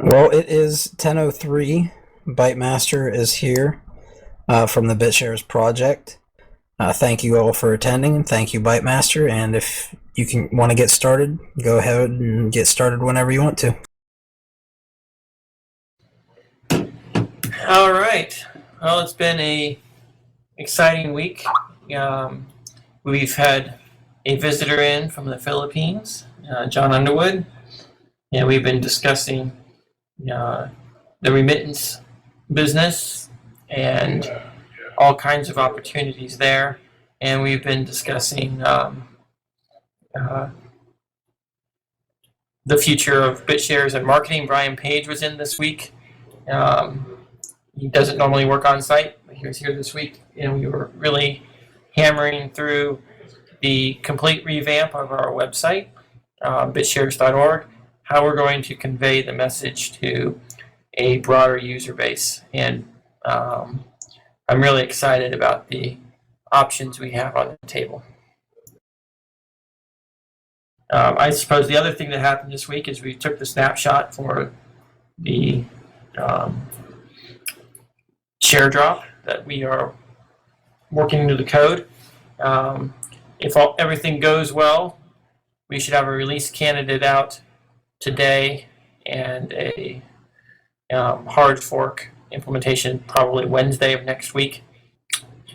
Well, it is 10:03. Bytemaster is here from the Bitshares project. Thank you all for attending. Thank you, Bytemaster. And if you want to get started, go ahead and get started whenever you want to. All right. Well, it's been a exciting week. We've had a visitor in from the Philippines, John Underwood, and we've been discussing the remittance business and all kinds of opportunities there. And we've been discussing the future of Bitshares and marketing. Brian Page was in this week. He doesn't normally work on site, but he was here this week, and we were really hammering through the complete revamp of our website, bitshares.org, how we're going to convey the message to a broader user base. And I'm really excited about the options we have on the table. I suppose the other thing that happened this week is we took the snapshot for the share drop that we are working into the code. If everything goes well, we should have a release candidate out today and a hard fork implementation probably Wednesday of next week.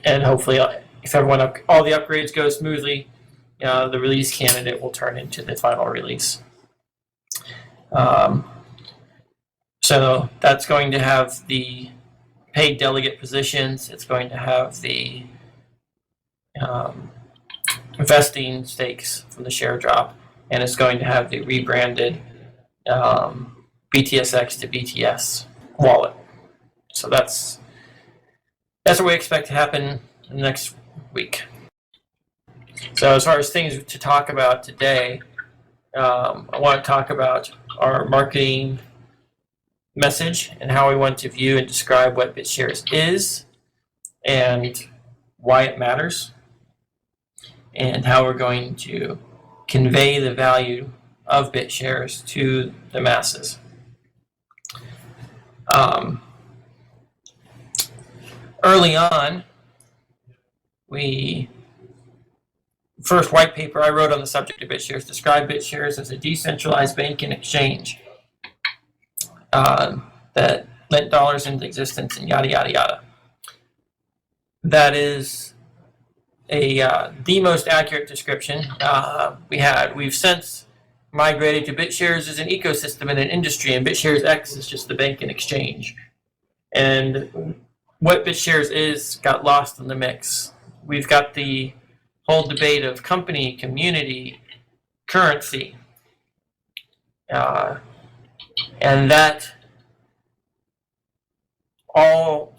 And hopefully, if all the upgrades go smoothly, the release candidate will turn into the final release. So that's going to have the paid delegate positions. It's going to have the vesting stakes from the share drop, and it's going to have the rebranded BTSX to BTS wallet. So that's what we expect to happen next week. So as far as things to talk about today, I want to talk about our marketing message and how we want to view and describe what Bitshares is and why it matters, and how we're going to convey the value of Bitshares to the masses. Early on, first white paper I wrote on the subject of Bitshares described Bitshares as a decentralized bank and exchange that lent dollars into existence and yada, yada, yada. That is the most accurate description we've since migrated to Bitshares as an ecosystem and an industry, and Bitshares X is just the bank and exchange. And what Bitshares is got lost in the mix. We've got the whole debate of company, community, currency, and that all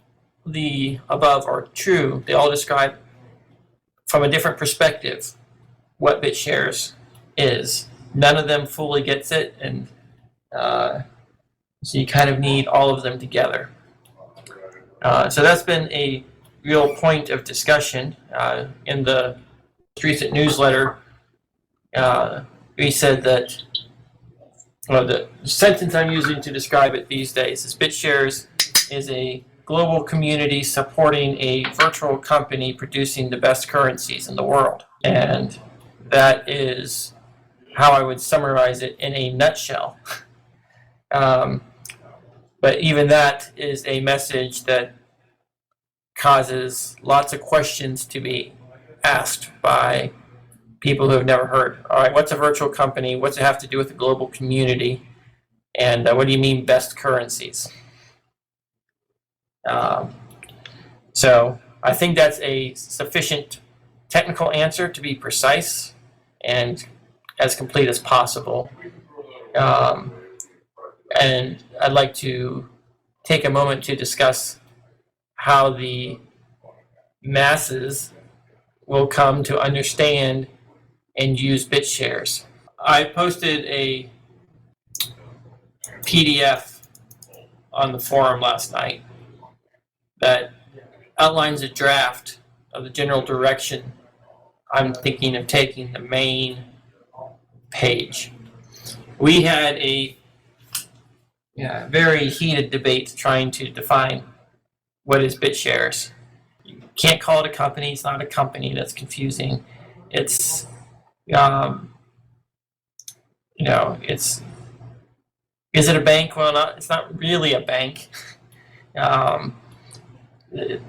the above are true. They all describe from a different perspective what Bitshares is. None of them fully gets it, and so you kind of need all of them together. So that's been a real point of discussion. In the recent newsletter, we said that the sentence I'm using to describe it these days is Bitshares is a global community supporting a virtual company producing the best currencies in the world. And that is how I would summarize it in a nutshell. But even that is a message that causes lots of questions to be asked by people who have never heard. All right, what's a virtual company? What's it have to do with a global community? And what do you mean best currencies? So I think that's a sufficient technical answer to be precise and as complete as possible. And I'd like to take a moment to discuss how the masses will come to understand and use Bitshares. I posted a PDF on the forum last night that outlines a draft of the general direction I'm thinking of taking the main page. We had a very heated debate trying to define what is Bitshares. You can't call it a company. It's not a company. That's confusing. It's, it's, is it a bank? Well, it's not really a bank. If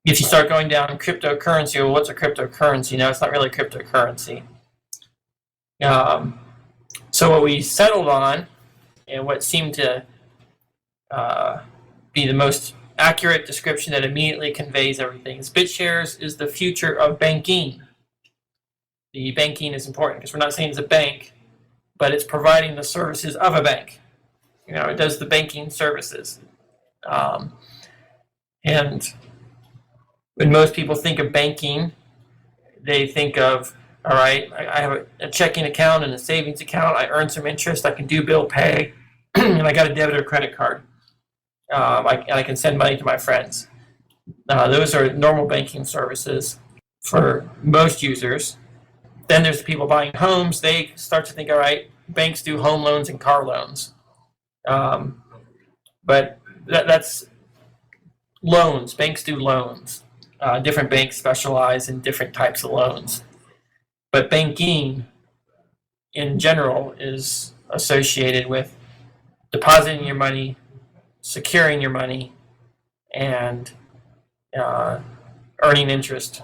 you start going down cryptocurrency, well, what's a cryptocurrency? No, it's not really cryptocurrency. So what we settled on, and what seemed to be the most accurate description that immediately conveys everything, is Bitshares is the future of banking. The banking is important because we're not saying it's a bank, but it's providing the services of a bank. It does the banking services. And when most people think of banking, they think of, all right, I have a checking account and a savings account. I earn some interest. I can do bill pay, and I got a debit or credit card. I can send money to my friends. Those are normal banking services for most users. Then there's the people buying homes. They start to think, all right, banks do home loans and car loans. But that's loans. Banks do loans. Different banks specialize in different types of loans. But banking, in general, is associated with depositing your money, securing your money, and earning interest,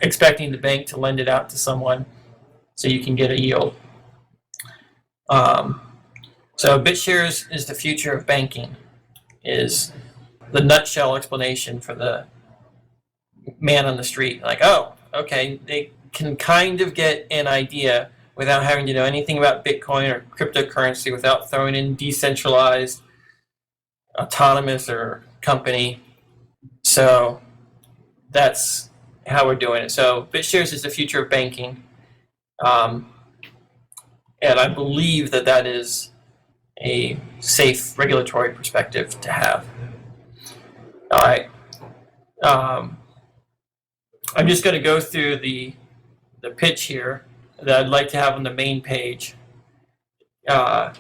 expecting the bank to lend it out to someone so you can get a yield. So Bitshares is the future of banking, is the nutshell explanation for the man on the street. Like, oh, okay, they can kind of get an idea without having to know anything about Bitcoin or cryptocurrency, without throwing in decentralized, autonomous, or company. So that's how we're doing it. So Bitshares is the future of banking. And I believe that is a safe regulatory perspective to have. All right. I'm just going to go through the pitch here that I'd like to have on the main page. What's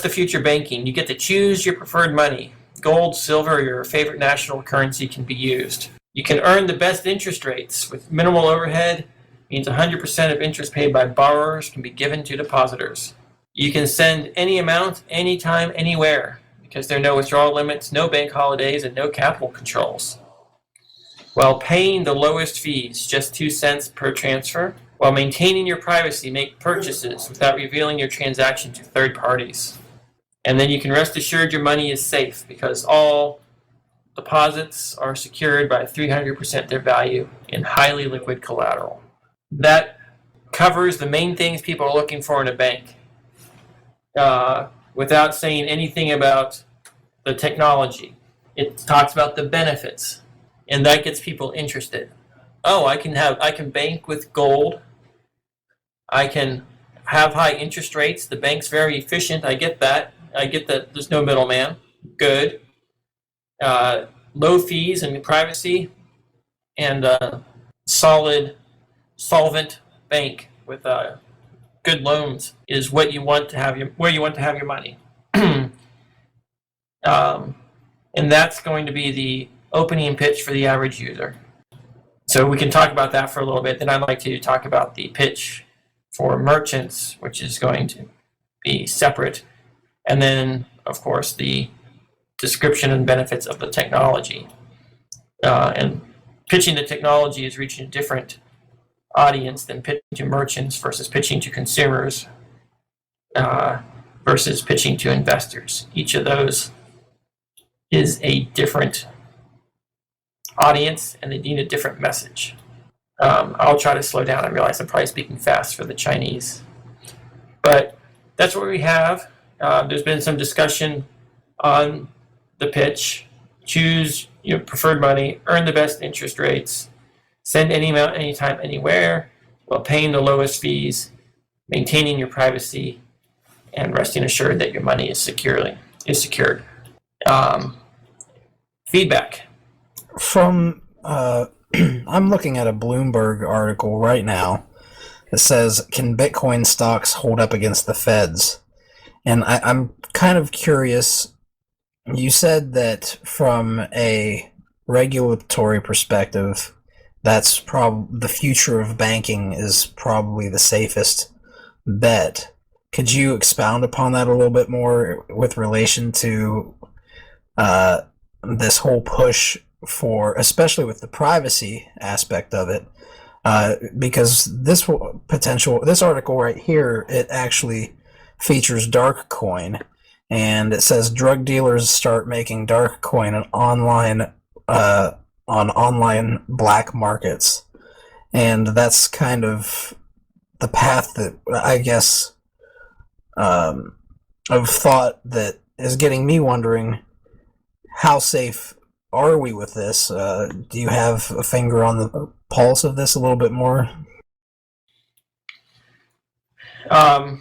the future banking? You get to choose your preferred money. Gold, silver, or your favorite national currency can be used. You can earn the best interest rates with minimal overhead. Means 100% of interest paid by borrowers can be given to depositors. You can send any amount, anytime, anywhere, because there are no withdrawal limits, no bank holidays, and no capital controls. While paying the lowest fees, just 2 cents per transfer, while maintaining your privacy, make purchases without revealing your transaction to third parties. And then you can rest assured your money is safe because all deposits are secured by 300% their value in highly liquid collateral. That covers the main things people are looking for in a bank, without saying anything about the technology. It talks about the benefits, and that gets people interested. Oh, I can bank with gold. I can have high interest rates. The bank's very efficient. I get that. There's no middleman. Good. Low fees and privacy, and solvent bank with good loans is what you want to have where you want to have your money. And that's going to be the opening pitch for the average user. So we can talk about that for a little bit. Then I'd like to talk about the pitch for merchants, which is going to be separate. And then, of course, the description and benefits of the technology. And pitching the technology is reaching a different audience than pitching to merchants versus pitching to consumers versus pitching to investors. Each of those is a different audience, and they need a different message. I'll try to slow down. I realize I'm probably speaking fast for the Chinese. But that's what we have. There's been some discussion on the pitch. Choose your preferred money, earn the best interest rates, send any amount, anytime, anywhere, while paying the lowest fees, maintaining your privacy, and resting assured that your money is secured. Feedback. From I'm looking at a Bloomberg article right now It says, "Can Bitcoin stocks hold up against the feds?" And I'm kind of curious. You said that from a regulatory perspective, that's the future of banking is probably the safest bet. Could you expound upon that a little bit more with relation to this whole push for, especially with the privacy aspect of it? Because this article right here, it actually features dark coin, and it says drug dealers start making dark coin online on online black markets, and that's kind of the path that I guess of thought that is getting me wondering, how safe are we with this? Do you have a finger on the pulse of this a little bit more? Well,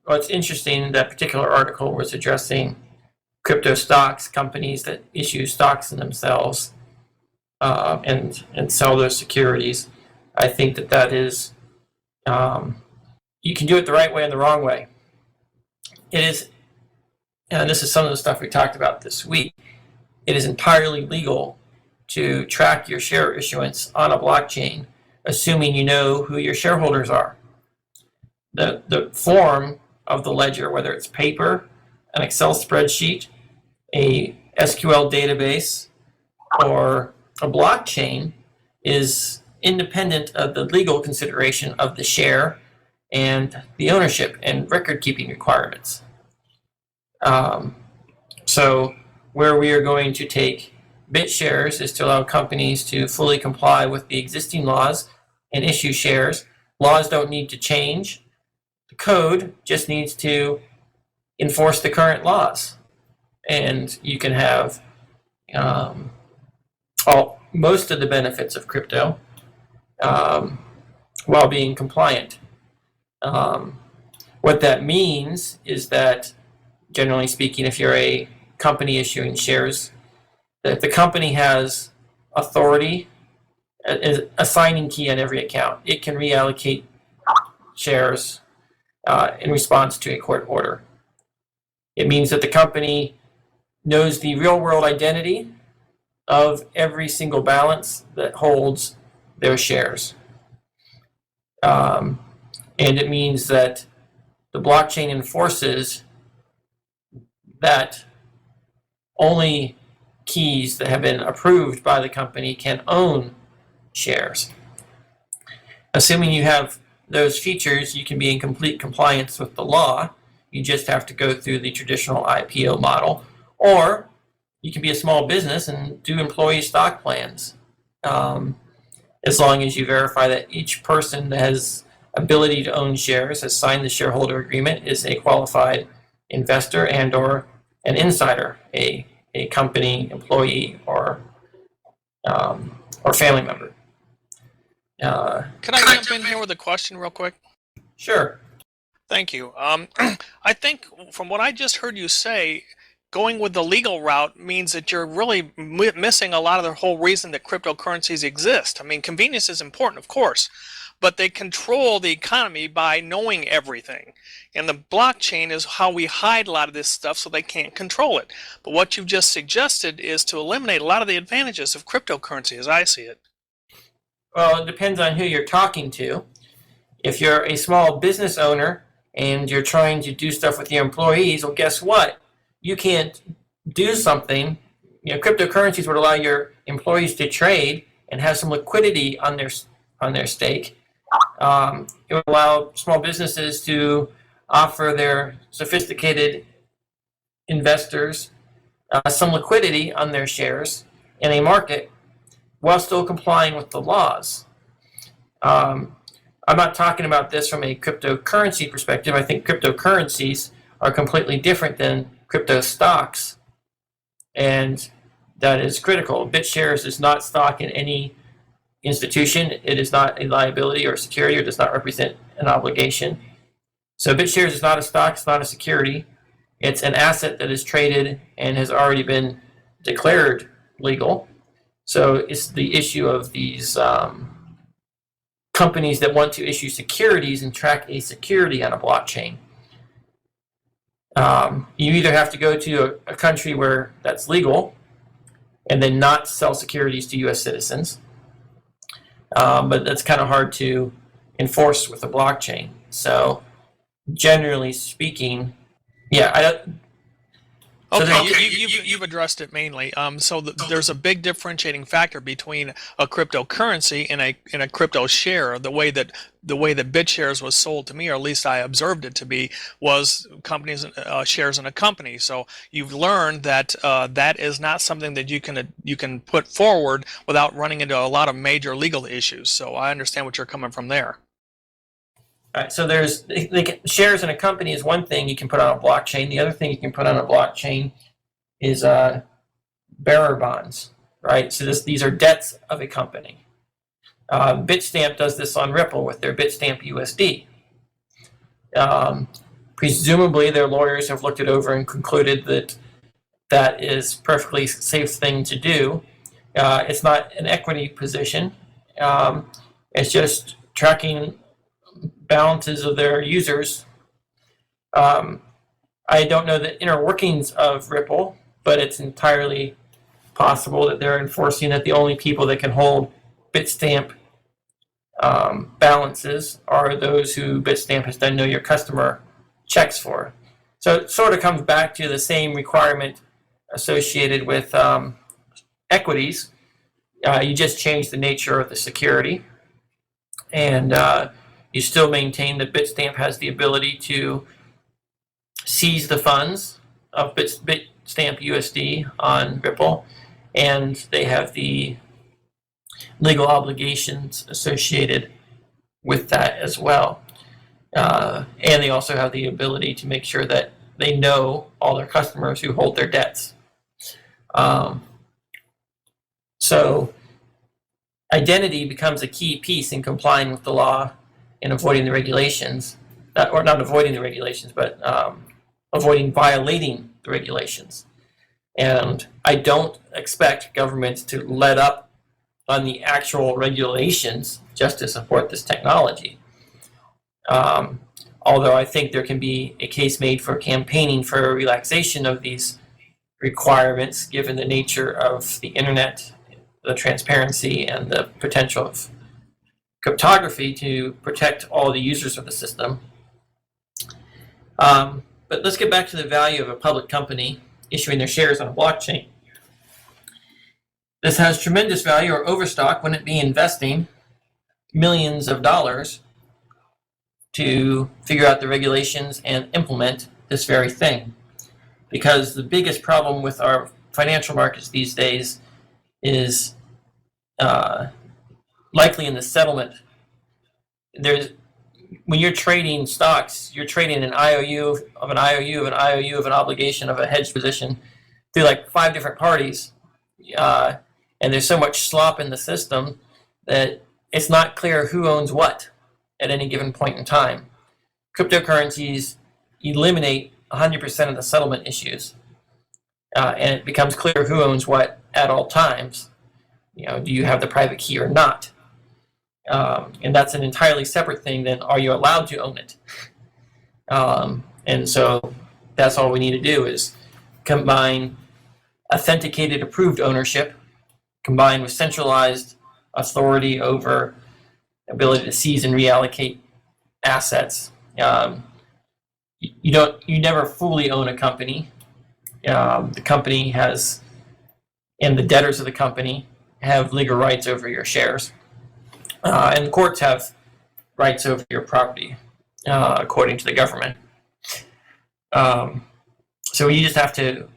it's interesting that particular article was addressing crypto stocks, companies that issue stocks in themselves and sell those securities. I think that is, you can do it the right way and the wrong way. It is, and this is some of the stuff we talked about this week, it is entirely legal to track your share issuance on a blockchain, assuming you know who your shareholders are. The form of the ledger, whether it's paper, an Excel spreadsheet, a SQL database, or a blockchain, is independent of the legal consideration of the share and the ownership and record-keeping requirements. So where we are going to take Bitshares is to allow companies to fully comply with the existing laws and issue shares. Laws don't need to change. The code just needs to enforce the current laws. And you can have most of the benefits of crypto while being compliant. What that means is that, generally speaking, if you're a company issuing shares, that the company has authority, a signing key on every account. It can reallocate shares in response to a court order. It means that the company knows the real-world identity of every single balance that holds their shares. And it means that the blockchain enforces that only keys that have been approved by the company can own shares. Assuming you have those features, you can be in complete compliance with the law. You just have to go through the traditional IPO model, or you can be a small business and do employee stock plans, as long as you verify that each person that has ability to own shares, has signed the shareholder agreement, is a qualified investor and or an insider, a company employee or family member. Can I jump in here with a question real quick? Sure. Thank you. I think from what I just heard you say, going with the legal route means that you're really missing a lot of the whole reason that cryptocurrencies exist. I mean, convenience is important, of course, but they control the economy by knowing everything. And the blockchain is how we hide a lot of this stuff so they can't control it. But what you've just suggested is to eliminate a lot of the advantages of cryptocurrency as I see it. Well, it depends on who you're talking to. If you're a small business owner and you're trying to do stuff with your employees, well, guess what? You can't do something. Cryptocurrencies would allow your employees to trade and have some liquidity on their stake. It would allow small businesses to offer their sophisticated investors some liquidity on their shares in a market while still complying with the laws. I'm not talking about this from a cryptocurrency perspective. I think cryptocurrencies are completely different than crypto stocks, and that is critical. Bitshares is not stock in any institution. It is not a liability or security, or does not represent an obligation. So Bitshares is not a stock, it's not a security. It's an asset that is traded and has already been declared legal. So it's the issue of these companies that want to issue securities and track a security on a blockchain. You either have to go to a country where that's legal and then not sell securities to U.S. citizens, but that's kind of hard to enforce with a blockchain. So generally speaking, yeah, I don't. Okay, you've addressed it mainly. There's a big differentiating factor between a cryptocurrency and a crypto share. The way that Bitshares was sold to me, or at least I observed it to be, was companies shares in a company. So you've learned that that is not something that you can put forward without running into a lot of major legal issues. So I understand what you're coming from there. All right, so there's shares in a company is one thing you can put on a blockchain. The other thing you can put on a blockchain is bearer bonds, right? So these are debts of a company. Bitstamp does this on Ripple with their Bitstamp USD. Presumably, their lawyers have looked it over and concluded that that is perfectly safe thing to do. It's not an equity position. It's just tracking balances of their users. I don't know the inner workings of Ripple, but it's entirely possible that they're enforcing that the only people that can hold Bitstamp balances are those who Bitstamp has done know your customer checks for. So it sort of comes back to the same requirement associated with equities. You just change the nature of the security, and you still maintain that Bitstamp has the ability to seize the funds of Bitstamp USD on Ripple, and they have the legal obligations associated with that as well. And they also have the ability to make sure that they know all their customers who hold their debts. So identity becomes a key piece in complying with the law and avoiding the regulations, or not avoiding the regulations, but avoiding violating the regulations. And I don't expect governments to let up on the actual regulations just to support this technology. Although I think there can be a case made for campaigning for a relaxation of these requirements, given the nature of the internet, the transparency, and the potential of cryptography to protect all the users of the system. But let's get back to the value of a public company issuing their shares on a blockchain. This has tremendous value or overstock when it be investing millions of dollars to figure out the regulations and implement this very thing. Because the biggest problem with our financial markets these days is likely in the settlement. When you're trading stocks, you're trading an IOU of an IOU of an IOU of an obligation of a hedged position through like 5 different parties. And there's so much slop in the system that it's not clear who owns what at any given point in time. Cryptocurrencies eliminate 100% of the settlement issues. And it becomes clear who owns what at all times. Do you have the private key or not? And that's an entirely separate thing than are you allowed to own it? And so that's all we need to do is combine authenticated approved ownership combined with centralized authority over ability to seize and reallocate assets. You never fully own a company. The company has, and the debtors of the company have legal rights over your shares. And the courts have rights over your property, according to the government. So you just have to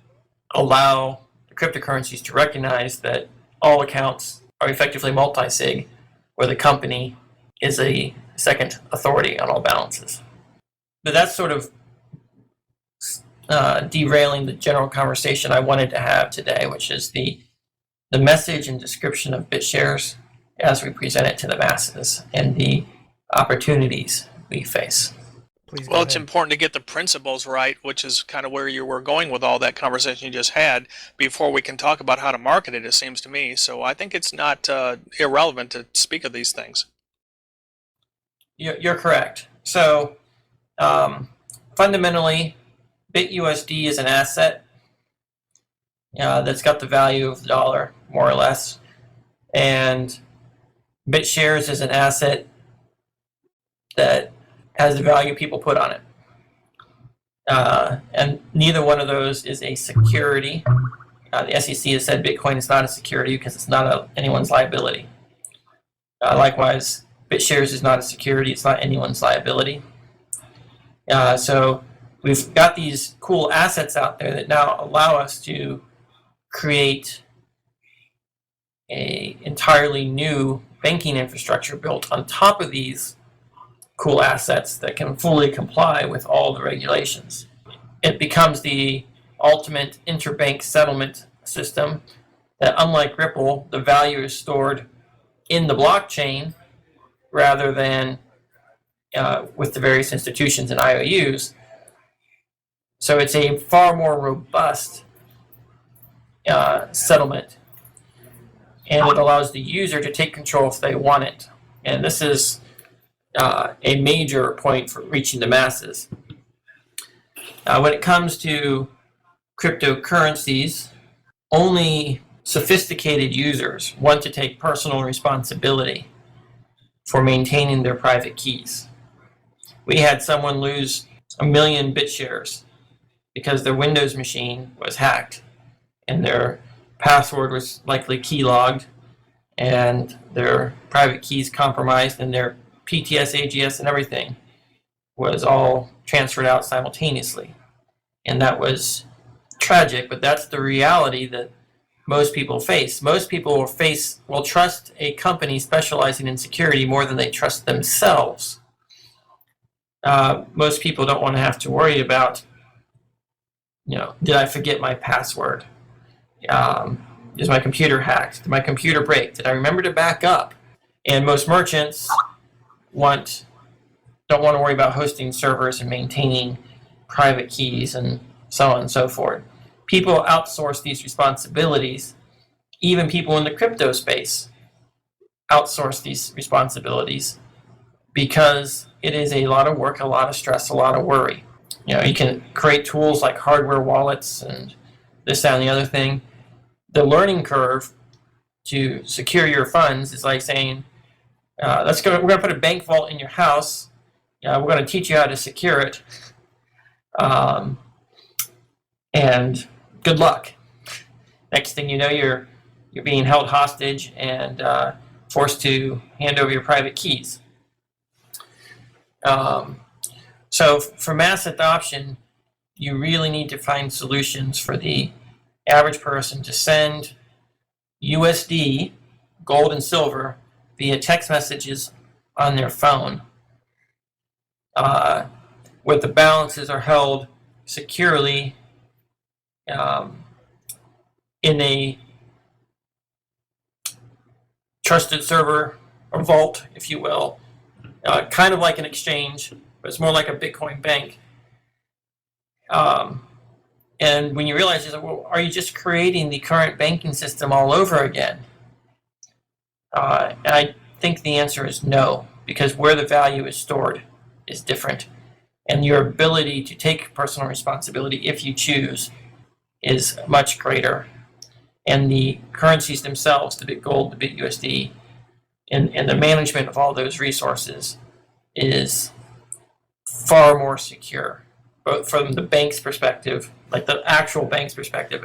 allow the cryptocurrencies to recognize that all accounts are effectively multi-sig, where the company is a second authority on all balances. But that's sort of derailing the general conversation I wanted to have today, which is the message and description of Bitshares as we present it to the masses and the opportunities we face. Well, it's important to get the principles right, which is kind of where you were going with all that conversation you just had, before we can talk about how to market it, it seems to me. So I think it's not irrelevant to speak of these things. You're correct. So fundamentally, BitUSD is an asset that's got the value of the dollar, more or less. And Bitshares is an asset that has the value people put on it. And neither one of those is a security. The SEC has said Bitcoin is not a security because it's not anyone's liability. Likewise, Bitshares is not a security. It's not anyone's liability. So we've got these cool assets out there that now allow us to create an entirely new banking infrastructure built on top of these cool assets that can fully comply with all the regulations. It becomes the ultimate interbank settlement system that, unlike Ripple, the value is stored in the blockchain rather than with the various institutions and IOUs. So it's a far more robust settlement, and it allows the user to take control if they want it. And this is a major point for reaching the masses. When it comes to cryptocurrencies, only sophisticated users want to take personal responsibility for maintaining their private keys. We had someone lose 1 million Bitshares because their Windows machine was hacked and their password was likely keylogged and their private keys compromised and their PTS, AGS, and everything was all transferred out simultaneously. And that was tragic, but that's the reality that most people face. Most people will trust a company specializing in security more than they trust themselves. Most people don't want to have to worry about, did I forget my password? Is my computer hacked? Did my computer break? Did I remember to back up? And most merchants don't want to worry about hosting servers and maintaining private keys and so on and so forth. People outsource these responsibilities. Even people in the crypto space outsource these responsibilities because it is a lot of work, a lot of stress, a lot of worry. You can create tools like hardware wallets and this, that, and the other thing. The learning curve to secure your funds is like saying, we're going to put a bank vault in your house. We're going to teach you how to secure it. And good luck. Next thing you know, you're being held hostage and forced to hand over your private keys. So for mass adoption, you really need to find solutions for the average person to send USD, gold and silver, via text messages on their phone, where the balances are held securely in a trusted server or vault, if you will, kind of like an exchange, but it's more like a Bitcoin bank. And when you realize, well, are you just creating the current banking system all over again? And I think the answer is no, because where the value is stored is different. And your ability to take personal responsibility, if you choose, is much greater. And the currencies themselves, the BitGold, the BitUSD, and the management of all those resources is far more secure, both from the bank's perspective, like the actual bank's perspective,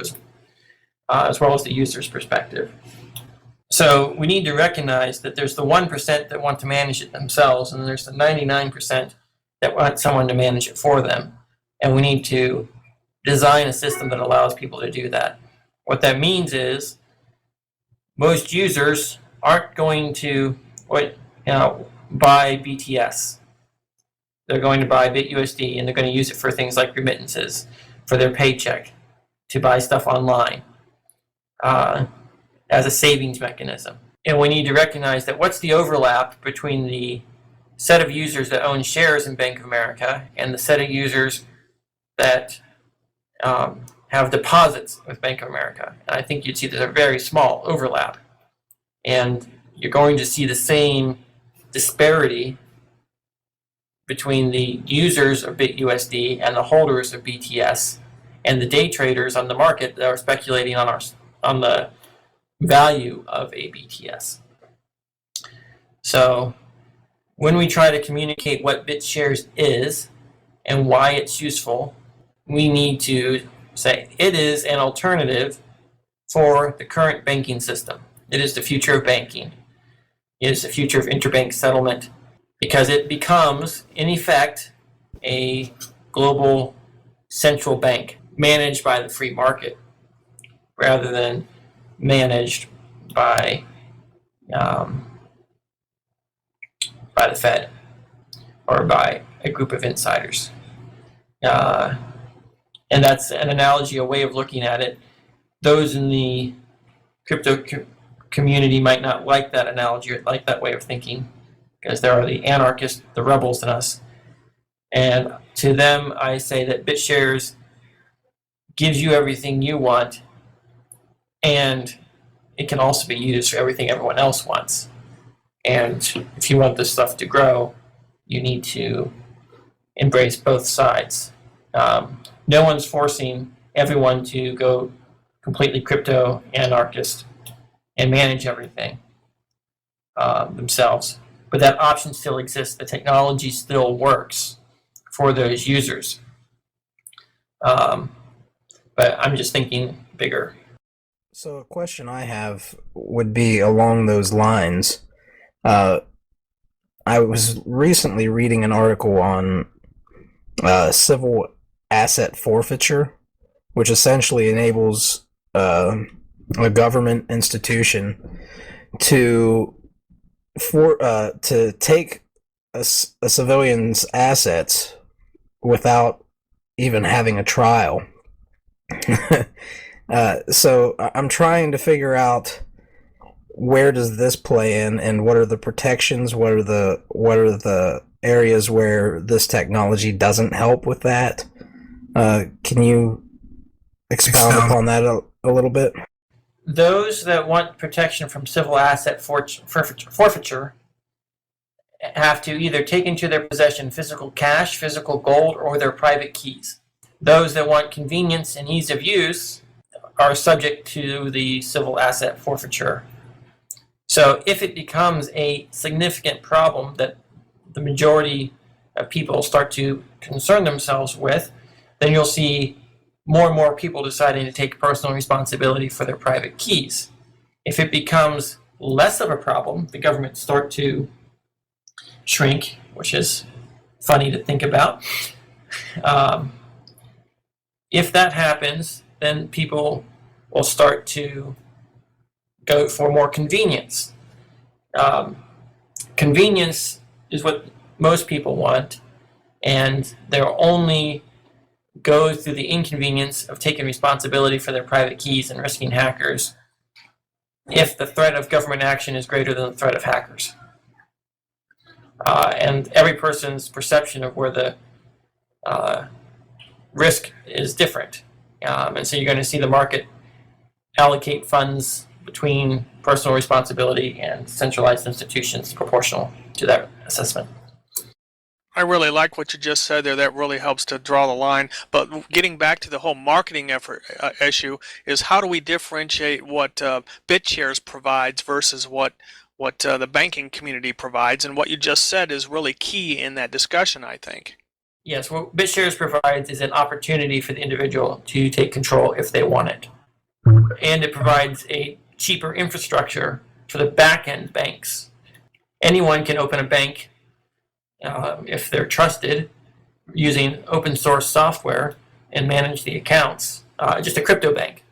as well as the user's perspective. So we need to recognize that there's the 1% that want to manage it themselves, and there's the 99% that want someone to manage it for them. And we need to design a system that allows people to do that. What that means is most users aren't going to buy BTS. They're going to buy BitUSD, and they're going to use it for things like remittances, for their paycheck, to buy stuff online as a savings mechanism. And we need to recognize that what's the overlap between the set of users that own shares in Bank of America and the set of users that have deposits with Bank of America? And I think you'd see there's a very small overlap. And you're going to see the same disparity between the users of BitUSD and the holders of BTS and the day traders on the market that are speculating on the value of a BTS. So when we try to communicate what Bitshares is and why it's useful, we need to say it is an alternative for the current banking system. It is the future of banking. It is the future of interbank settlement, because it becomes, in effect, a global central bank managed by the free market rather than managed by the Fed or by a group of insiders. And that's an analogy, a way of looking at it. Those in the crypto community might not like that analogy or like that way of thinking, because there are the anarchists, the rebels in us. And to them, I say that Bitshares gives you everything you want, and it can also be used for everything everyone else wants. And if you want this stuff to grow, you need to embrace both sides. No one's forcing everyone to go completely crypto-anarchist and manage everything themselves. But that option still exists. The technology still works for those users. But I'm just thinking bigger. So a question I have would be along those lines. I was recently reading an article on civil asset forfeiture, which essentially enables a government institution to take a civilian's assets without even having a trial. So I'm trying to figure out, where does this play in, and what are the protections? What are the areas where this technology doesn't help with that? Can you expound upon that a little bit? Those that want protection from civil asset forfeiture have to either take into their possession physical cash, physical gold, or their private keys. Those that want convenience and ease of use are subject to the civil asset forfeiture. So if it becomes a significant problem that the majority of people start to concern themselves with, then you'll see more and more people deciding to take personal responsibility for their private keys. If it becomes less of a problem, the government start to shrink, which is funny to think about. If that happens, then people will start to go for more convenience. Convenience is what most people want, and they'll only go through the inconvenience of taking responsibility for their private keys and risking hackers if the threat of government action is greater than the threat of hackers. And every person's perception of where the risk is different. And so you're going to see the market allocate funds between personal responsibility and centralized institutions proportional to that assessment. I really like what you just said there. That really helps to draw the line. But getting back to the whole marketing effort issue is, how do we differentiate what Bitshares provides versus what the banking community provides? And what you just said is really key in that discussion, I think. Yes, what Bitshares provides is an opportunity for the individual to take control if they want it. And it provides a cheaper infrastructure for the back-end banks. Anyone can open a bank if they're trusted, using open source software and manage the accounts. Just a crypto bank,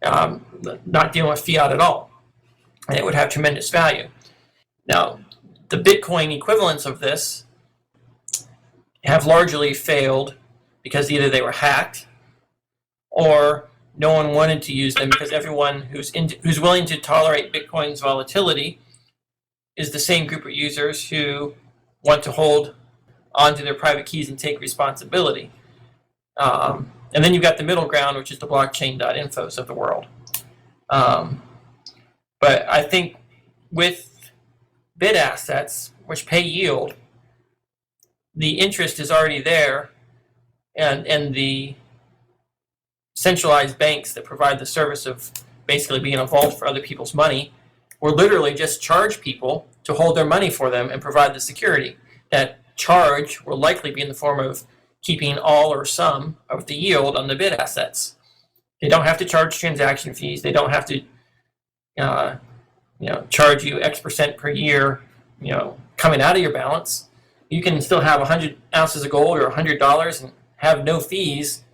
not dealing with fiat at all. And it would have tremendous value. Now, the Bitcoin equivalents of this have largely failed because either they were hacked or no one wanted to use them, because everyone who's willing to tolerate Bitcoin's volatility is the same group of users who want to hold onto their private keys and take responsibility. And then you've got the middle ground, which is the blockchain.infos of the world. But I think with bit assets, which pay yield, the interest is already there, and the centralized banks that provide the service of basically being a vault for other people's money will literally just charge people to hold their money for them and provide the security. That charge will likely be in the form of keeping all or some of the yield on the bid assets. They don't have to charge transaction fees. They don't have to charge you X percent per year, coming out of your balance. You can still have 100 ounces of gold or $100 and have no fees.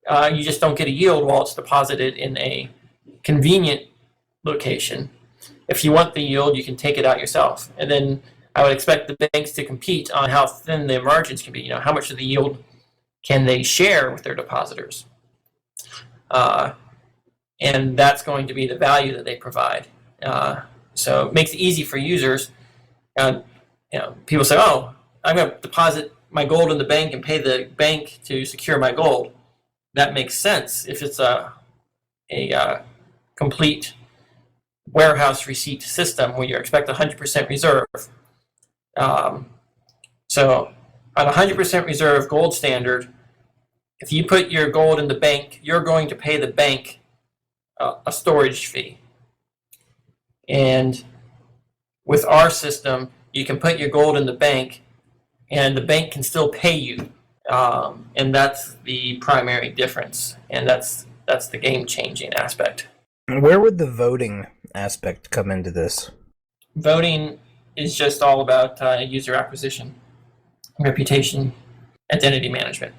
You just don't get a yield while it's deposited in a convenient location. If you want the yield, you can take it out yourself. And then I would expect the banks to compete on how thin their margins can be. How much of the yield can they share with their depositors? And that's going to be the value that they provide. So it makes it easy for users. People say, "Oh, I'm going to deposit my gold in the bank and pay the bank to secure my gold." That makes sense if it's a complete warehouse receipt system where you expect 100% reserve. So on a 100% reserve gold standard, if you put your gold in the bank, you're going to pay the bank a storage fee. And with our system, you can put your gold in the bank and the bank can still pay you. And that's the primary difference. And that's the game-changing aspect. Where would the voting aspect come into this? Voting is just all about user acquisition, reputation, identity management.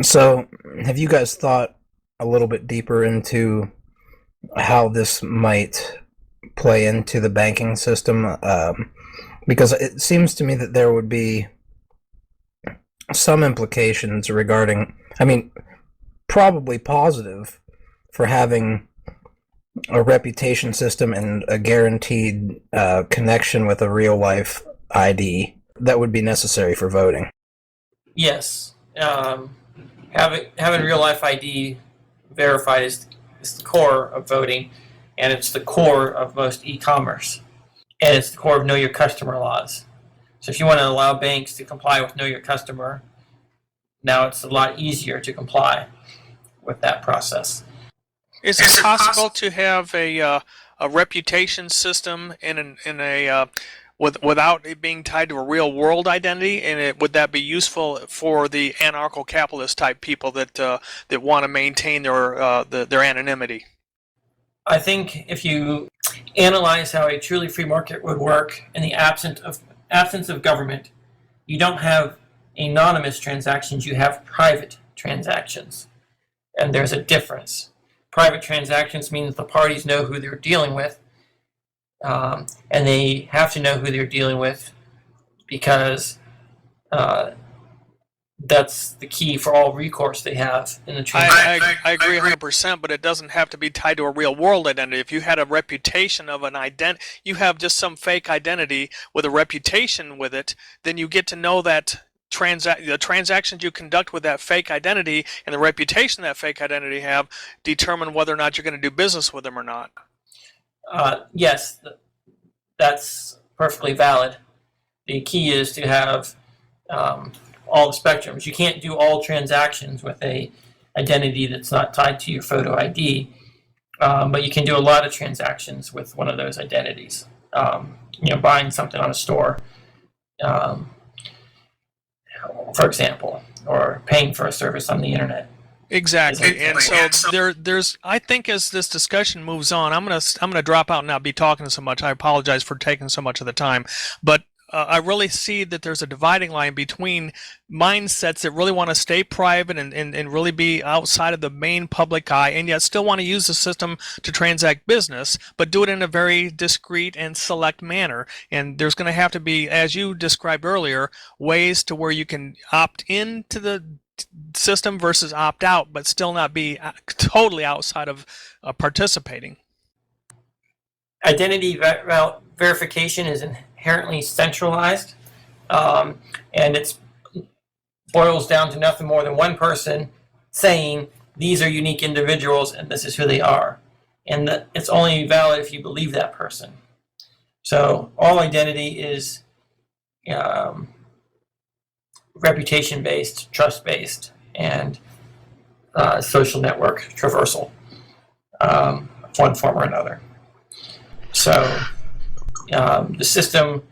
So, have you guys thought a little bit deeper into how this might play into the banking system? Because it seems to me that there would be some implications regarding, probably positive for having a reputation system and a guaranteed connection with a real-life ID that would be necessary for voting. Yes. Having real-life ID verified is the core of voting, and it's the core of most e-commerce. And it's the core of Know Your Customer laws. So if you want to allow banks to comply with Know Your Customer, now it's a lot easier to comply with that process. Is it possible to have a reputation system without it being tied to a real world identity? And would that be useful for the anarcho-capitalist type people that want to maintain their anonymity? I think if you analyze how a truly free market would work in the absence of government, you don't have anonymous transactions, you have private transactions. And there's a difference. Private transactions means the parties know who they're dealing with, and they have to know who they're dealing with because that's the key for all recourse they have in the transaction. I agree 100%, but it doesn't have to be tied to a real world identity. If you had a reputation of an identity, you have just some fake identity with a reputation with it, then you get to know that the transactions you conduct with that fake identity and the reputation that fake identity have determine whether or not you're going to do business with them or not. Yes, that's perfectly valid. The key is to have all the spectrums. You can't do all transactions with a identity that's not tied to your photo ID, but you can do a lot of transactions with one of those identities. Buying something on a store, for example, or paying for a service on the internet. Exactly, and so there's. I think as this discussion moves on, I'm gonna drop out and not be talking so much. I apologize for taking so much of the time, but I really see that there's a dividing line between mindsets that really want to stay private and really be outside of the main public eye, and yet still want to use the system to transact business, but do it in a very discreet and select manner. And there's going to have to be, as you described earlier, ways to where you can opt into the system versus opt out, but still not be totally outside of participating. Identity verification is inherently centralized, and it boils down to nothing more than one person saying these are unique individuals and this is who they are, and it's only valid if you believe that person. So all identity is reputation-based, trust-based, and social network traversal, one form or another. So the system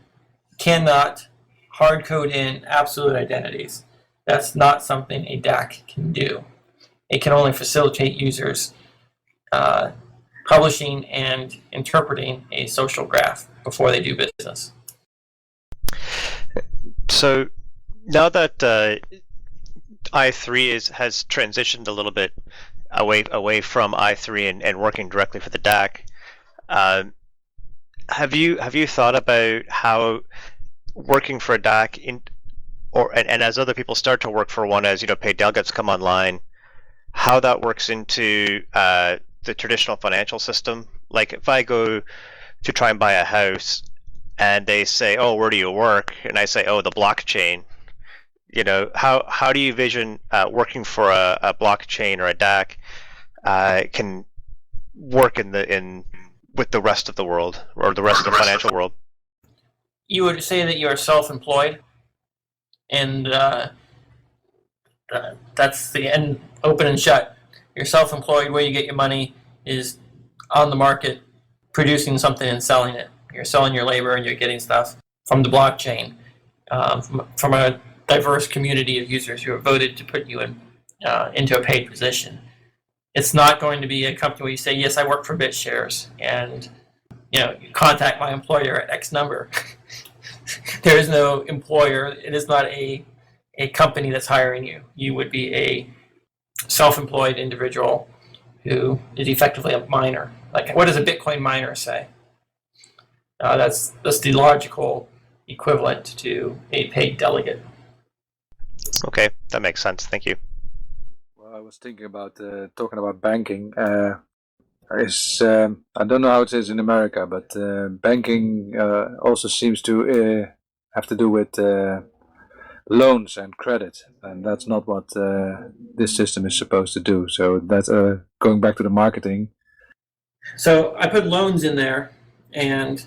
cannot hard code in absolute identities. That's not something a DAC can do. It can only facilitate users publishing and interpreting a social graph before they do business. So now that i3 has transitioned a little bit away from i3 and working directly for the DAC, have you thought about how working for a DAC and as other people start to work for one, as paid delegates come online, how that works into the traditional financial system? Like if I go to try and buy a house and they say, "Oh, where do you work?" and I say, "Oh, the blockchain." How do you envision working for a blockchain or a DAC can work with the rest of the world or the rest of the financial world? You would say that you are self-employed, and that's the end, open and shut. You're self-employed. Where you get your money is on the market, producing something and selling it. You're selling your labor and you're getting stuff from the blockchain, from a diverse community of users who have voted to put you into a paid position. It's not going to be a company where you say, "Yes, I work for Bitshares," and you contact my employer at X number. There is no employer. It is not a company that's hiring you. You would be a self-employed individual who is effectively a miner. Like, what does a Bitcoin miner say? That's the logical equivalent to a paid delegate. Okay, that makes sense. Thank you. Well, I was thinking about talking about banking. I don't know how it is in America, but banking also seems to have to do with loans and credit, and that's not what this system is supposed to do. So that's going back to the marketing. So I put loans in there, and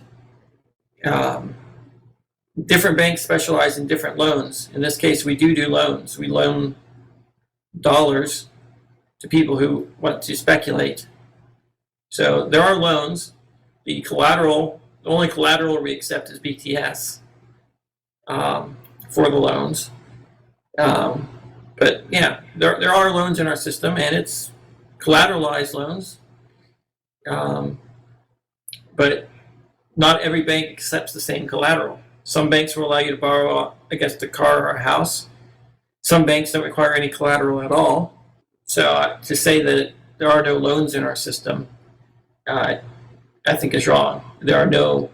different banks specialize in different loans. In this case, we do loans. We loan dollars to people who want to speculate. So there are loans. The only collateral we accept is BTS for the loans. But yeah, there are loans in our system, and it's collateralized loans. But not every bank accepts the same collateral. Some banks will allow you to borrow against a car or a house. Some banks don't require any collateral at all. So to say that there are no loans in our system, I think is wrong. There are no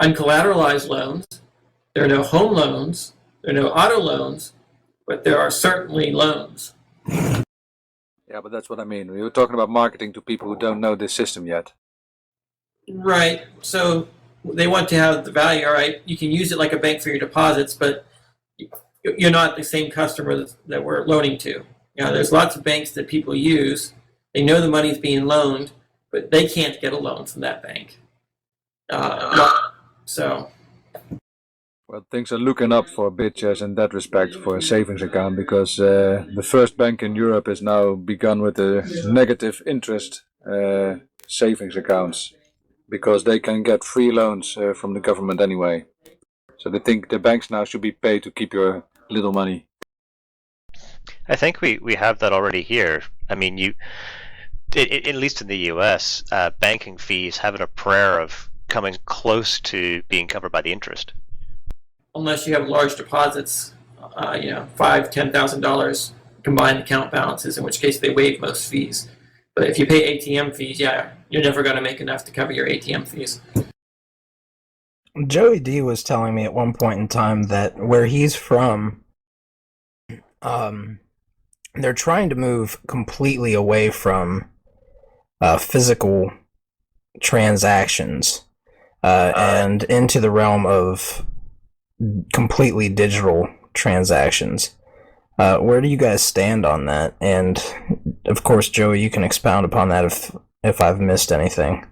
uncollateralized loans. There are no home loans. There are no auto loans, but there are certainly loans. Yeah, but that's what I mean. We were talking about marketing to people who don't know this system yet. Right. So they want to have the value. All right, you can use it like a bank for your deposits, but you're not the same customer that we're loaning to. There's lots of banks that people use. They know the money's being loaned, but they can't get a loan from that bank. So. Well, things are looking up for Bitshares in that respect for a savings account, because the first bank in Europe has now begun with a negative interest savings accounts, because they can get free loans from the government anyway. So they think the banks now should be paid to keep your little money. I think we have that already here. I mean, at least in the US, banking fees have a prayer of coming close to being covered by the interest. Unless you have large deposits, $5,000, $10,000 combined account balances, in which case they waive most fees. But if you pay ATM fees, you're never going to make enough to cover your ATM fees. Joey D was telling me at one point in time that where he's from, they're trying to move completely away from physical transactions and into the realm of completely digital transactions. Where do you guys stand on that? And of course, Joey, you can expound upon that if I've missed anything.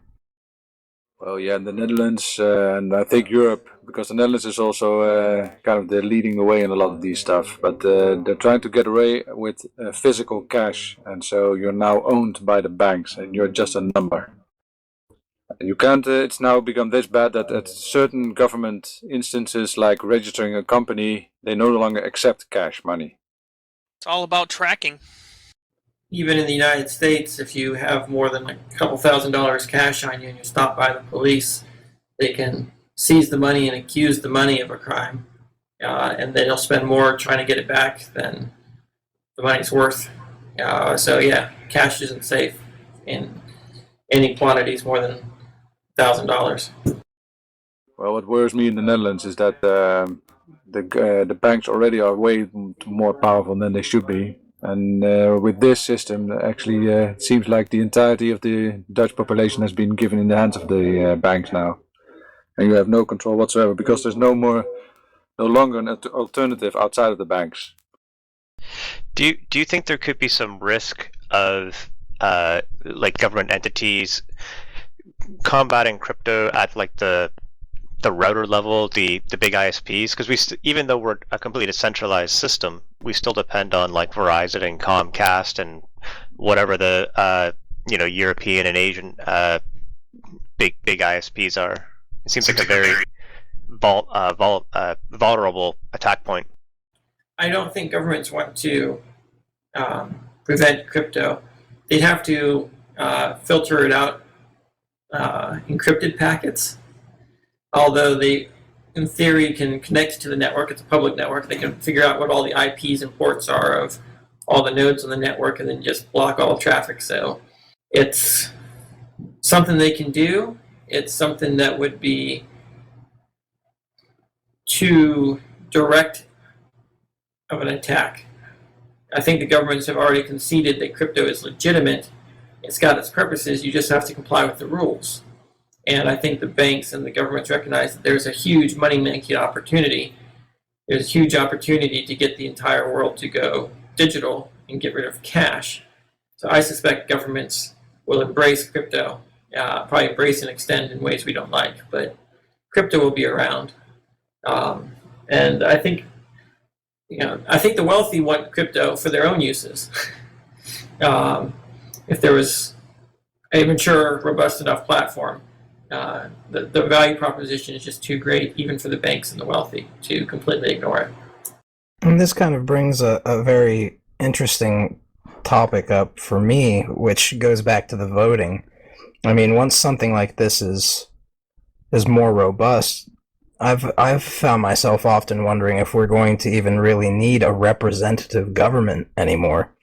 Well, yeah, the Netherlands and I think Europe, because the Netherlands is also kind of they're leading the way in a lot of these stuff. But they're trying to get away with physical cash, and so you're now owned by the banks, and you're just a number. You can't. It's now become this bad that at certain government instances, like registering a company, they no longer accept cash money. It's all about tracking. Even in the United States, if you have more than a couple $1,000s cash on you and you're stopped by the police, they can seize the money and accuse the money of a crime, and then you'll spend more trying to get it back than the money's worth. So yeah, cash isn't safe in any quantities more than $1,000. Well, what worries me in the Netherlands is that the banks already are way more powerful than they should be. And with this system, actually, it seems like the entirety of the Dutch population has been given in the hands of the banks now, and you have no control whatsoever because there's no longer an alternative outside of the banks. Do you think there could be some risk of like government entities combating crypto at like the router level, the big ISPs? Because even though we're a completely decentralized system, we still depend on like Verizon and Comcast and whatever the European and Asian big ISPs are. It seems like a very vulnerable attack point. I don't think governments want to prevent crypto. They'd have to filter it out encrypted packets. Although they, in theory, can connect to the network, it's a public network, they can figure out what all the IPs and ports are of all the nodes on the network and then just block all traffic. So it's something they can do. It's something that would be too direct of an attack. I think the governments have already conceded that crypto is legitimate. It's got its purposes. You just have to comply with the rules. And I think the banks and the governments recognize that there's a huge money-making opportunity. There's a huge opportunity to get the entire world to go digital and get rid of cash. So I suspect governments will embrace crypto, probably embrace and extend in ways we don't like, but crypto will be around. And I think, the wealthy want crypto for their own uses. If there was a mature, robust enough platform, the value proposition is just too great, even for the banks and the wealthy, to completely ignore it. And this kind of brings a very interesting topic up for me, which goes back to the voting. I mean, once something like this is more robust, I've found myself often wondering if we're going to even really need a representative government anymore.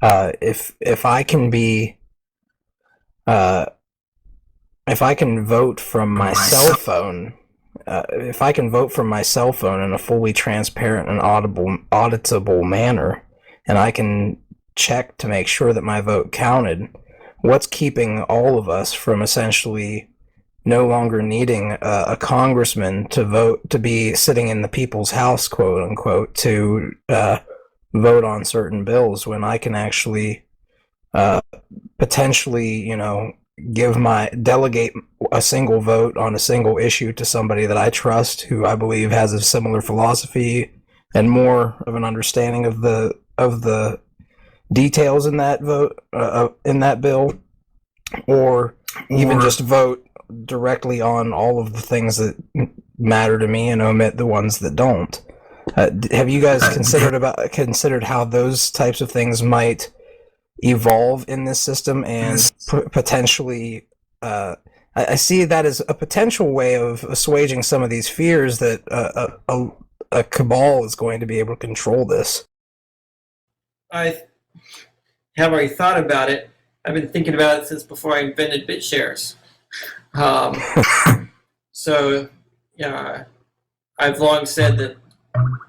If I can be if I can vote from my cell phone, if I can vote from my cell phone in a fully transparent and auditable manner, and I can check to make sure that my vote counted, what's keeping all of us from essentially no longer needing a congressman to vote, to be sitting in the people's house, quote unquote, to vote on certain bills, when I can actually potentially, delegate a single vote on a single issue to somebody that I trust, who I believe has a similar philosophy and more of an understanding of the details in that vote, in that bill, or even just vote directly on all of the things that matter to me and omit the ones that don't. Have you guys considered how those types of things might evolve in this system and potentially I see that as a potential way of assuaging some of these fears that a cabal is going to be able to control this? I have already thought about it. I've been thinking about it since before I invented Bitshares. So I've long said that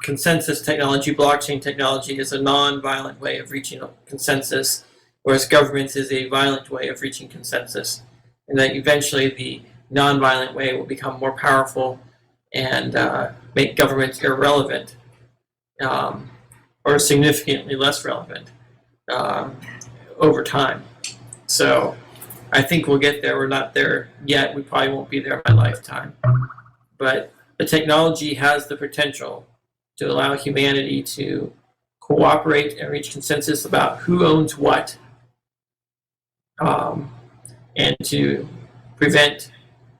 consensus technology, blockchain technology, is a non-violent way of reaching a consensus, whereas governments is a violent way of reaching consensus, and that eventually the non-violent way will become more powerful and make governments irrelevant, or significantly less relevant over time. So I think we'll get there. We're not there yet. We probably won't be there in my lifetime. But the technology has the potential to allow humanity to cooperate and reach consensus about who owns what, and to prevent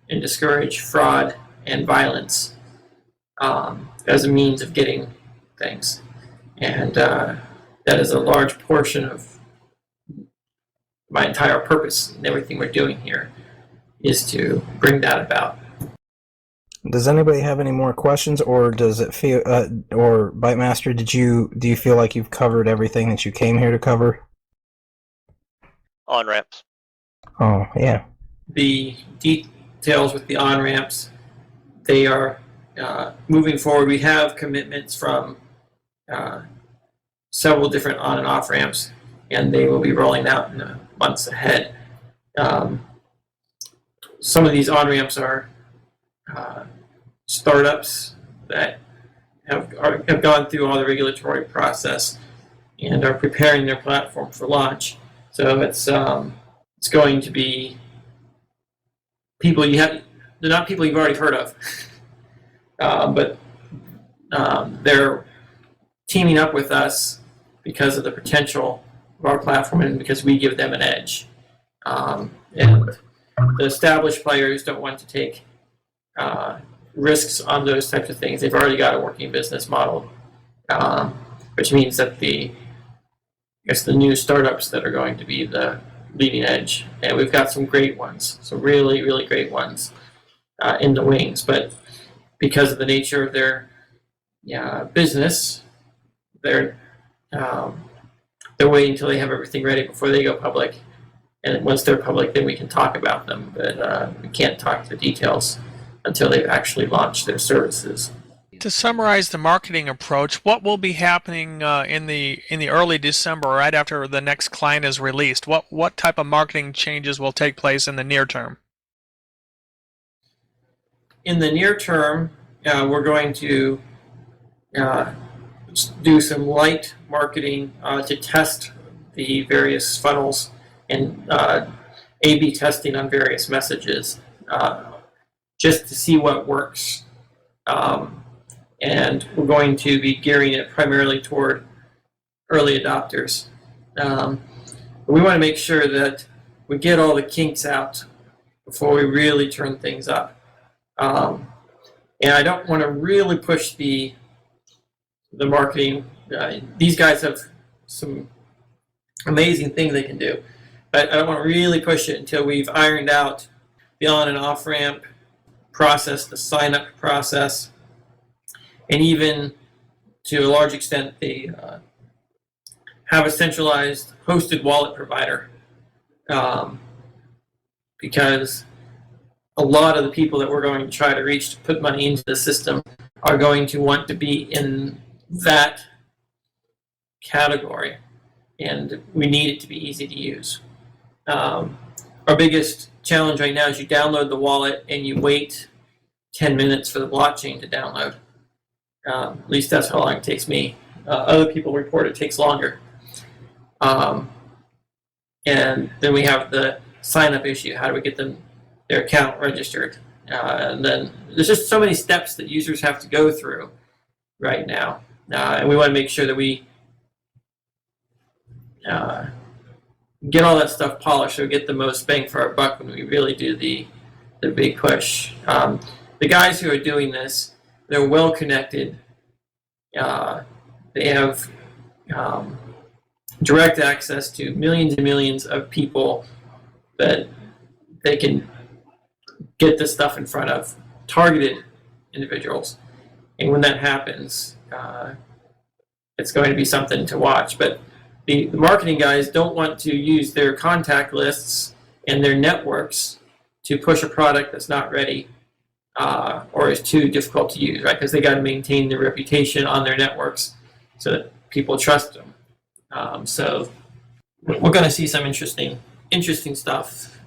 and discourage fraud and violence as a means of getting things. And that is a large portion of my entire purpose and everything we're doing here, is to bring that about. Does anybody have any more questions, or does it feel, or Bytemaster, do you feel like you've covered everything that you came here to cover? On-ramps. Oh, yeah. The details with the on-ramps, they are moving forward. We have commitments from several different on and off ramps, and they will be rolling out in the months ahead. Some of these on ramps are startups that have gone through all the regulatory process and are preparing their platform for launch. So it's going to be people they're not people you've already heard of, but they're teaming up with us because of the potential of our platform and because we give them an edge. And the established players don't want to take risks on those types of things. They've already got a working business model, which means that the new startups that are going to be the leading edge, and we've got some great ones, some really, really great ones in the wings, but because of the nature of their business, they're waiting until they have everything ready before they go public. And once they're public, then we can talk about them, but we can't talk the details until they've actually launched their services. To summarize the marketing approach, what will be happening in the early December, right after the next client is released? What type of marketing changes will take place in the near term? In the near term, we're going to do some light marketing to test the various funnels and A/B testing on various messages, just to see what works. And we're going to be gearing it primarily toward early adopters. We want to make sure that we get all the kinks out before we really turn things up. And I don't want to really push the marketing. These guys have some amazing things they can do, but I don't want to really push it until we've ironed out the on and off ramp process, the sign up process, and even to a large extent they have a centralized hosted wallet provider, because a lot of the people that we're going to try to reach to put money into the system are going to want to be in that category, and we need it to be easy to use. Our biggest challenge right now is you download the wallet and you wait 10 minutes for the blockchain to download. At least that's how long it takes me. Other people report it takes longer. And then we have the sign-up issue. How do we get their account registered? And then there's just so many steps that users have to go through right now. And we want to make sure that we get all that stuff polished so we get the most bang for our buck when we really do the big push. The guys who are doing this, they're well connected. They have direct access to millions and millions of people that they can get this stuff in front of, targeted individuals. And when that happens, it's going to be something to watch. But the marketing guys don't want to use their contact lists and their networks to push a product that's not ready or is too difficult to use, right? Because they got to maintain their reputation on their networks so that people trust them. So we're going to see some interesting stuff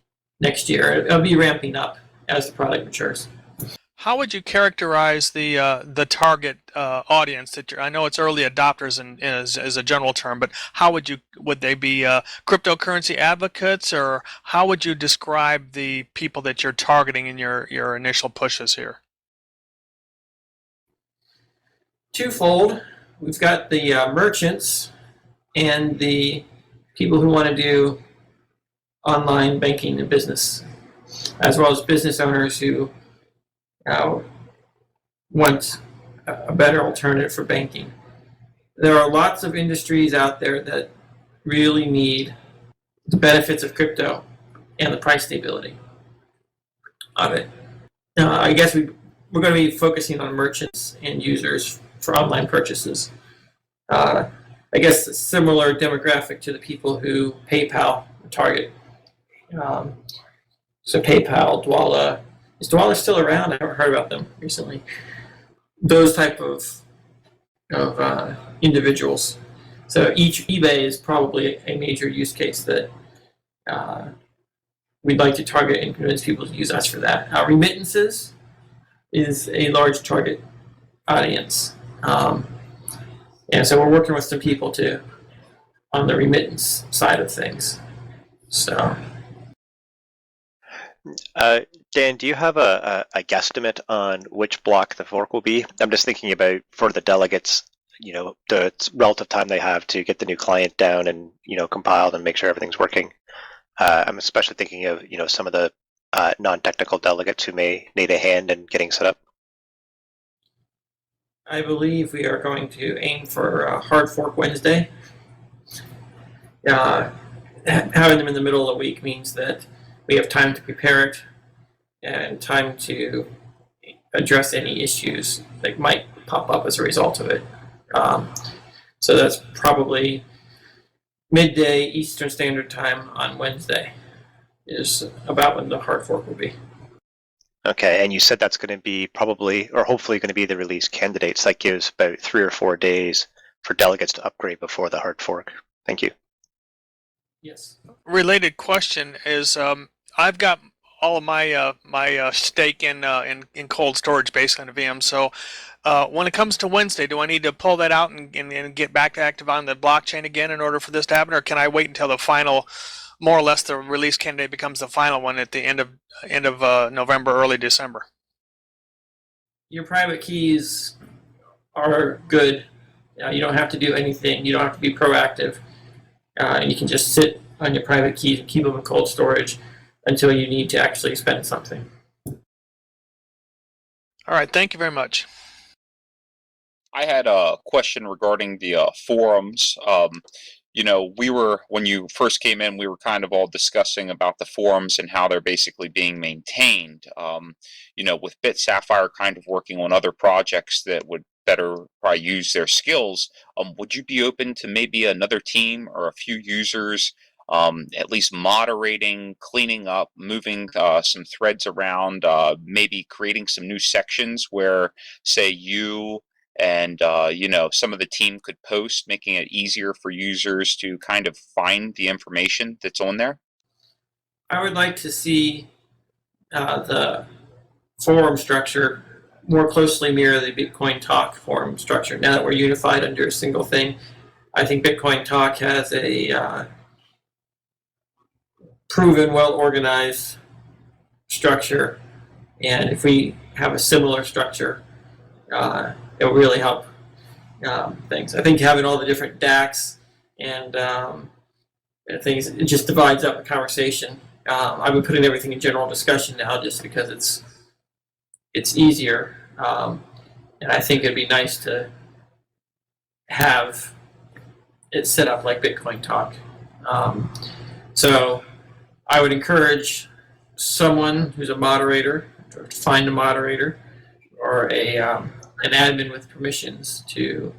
next year. It'll be ramping up as the product matures. How would you characterize the target audience that I know it's early adopters as a general term, but how would they be cryptocurrency advocates, or how would you describe the people that you're targeting in your initial pushes here? Twofold. We've got the merchants and the people who want to do online banking and business, as well as business owners who want a better alternative for banking. There are lots of industries out there that really need the benefits of crypto and the price stability of it. I guess we're going to be focusing on merchants and users for online purchases. I guess a similar demographic to the people who PayPal target. So PayPal, Dwolla. Is Dwolla still around? I haven't heard about them recently. Those type of individuals. So eBay is probably a major use case that we'd like to target and convince people to use us for that. Remittances is a large target audience. And so we're working with some people too on the remittance side of things. So. Dan, do you have a guesstimate on which block the fork will be? I'm just thinking about for the delegates, the relative time they have to get the new client down and, compiled and make sure everything's working. I'm especially thinking of, some of the non-technical delegates who may need a hand in getting set up. I believe we are going to aim for Hard Fork Wednesday. Having them in the middle of the week means that we have time to prepare it and time to address any issues that might pop up as a result of it. So that's probably midday Eastern Standard Time on Wednesday is about when the hard fork will be. Okay, and you said that's going to be probably, or hopefully going to be the release candidates. That gives about 3 or 4 days for delegates to upgrade before the hard fork. Thank you. Yes. Related question is, I've got all of my my stake in cold storage based on a VM. So when it comes to Wednesday, do I need to pull that out and get back active on the blockchain again in order for this to happen, or can I wait until the final, more or less, the release candidate becomes the final one at the end of November, early December? Your private keys are good. You don't have to do anything. You don't have to be proactive. You can just sit on your private keys and keep them in cold storage until you need to actually spend something. All right, thank you very much. I had a question regarding the forums. When you first came in, we were kind of all discussing about the forums and how they're basically being maintained. With Bit Sapphire kind of working on other projects that would better probably use their skills, would you be open to maybe another team or a few users at least moderating, cleaning up, moving some threads around, maybe creating some new sections where, say, you and some of the team could post, making it easier for users to kind of find the information that's on there? I would like to see the forum structure more closely mirror the Bitcoin Talk forum structure. Now that we're unified under a single thing, I think Bitcoin Talk has a proven, well-organized structure, and if we have a similar structure, it will really help things. I think having all the different DACs and things, it just divides up the conversation. I've been putting everything in general discussion now just because it's easier, and I think it'd be nice to have it set up like Bitcoin Talk. So I would encourage someone who's a moderator, or to find a moderator, or an admin with permissions to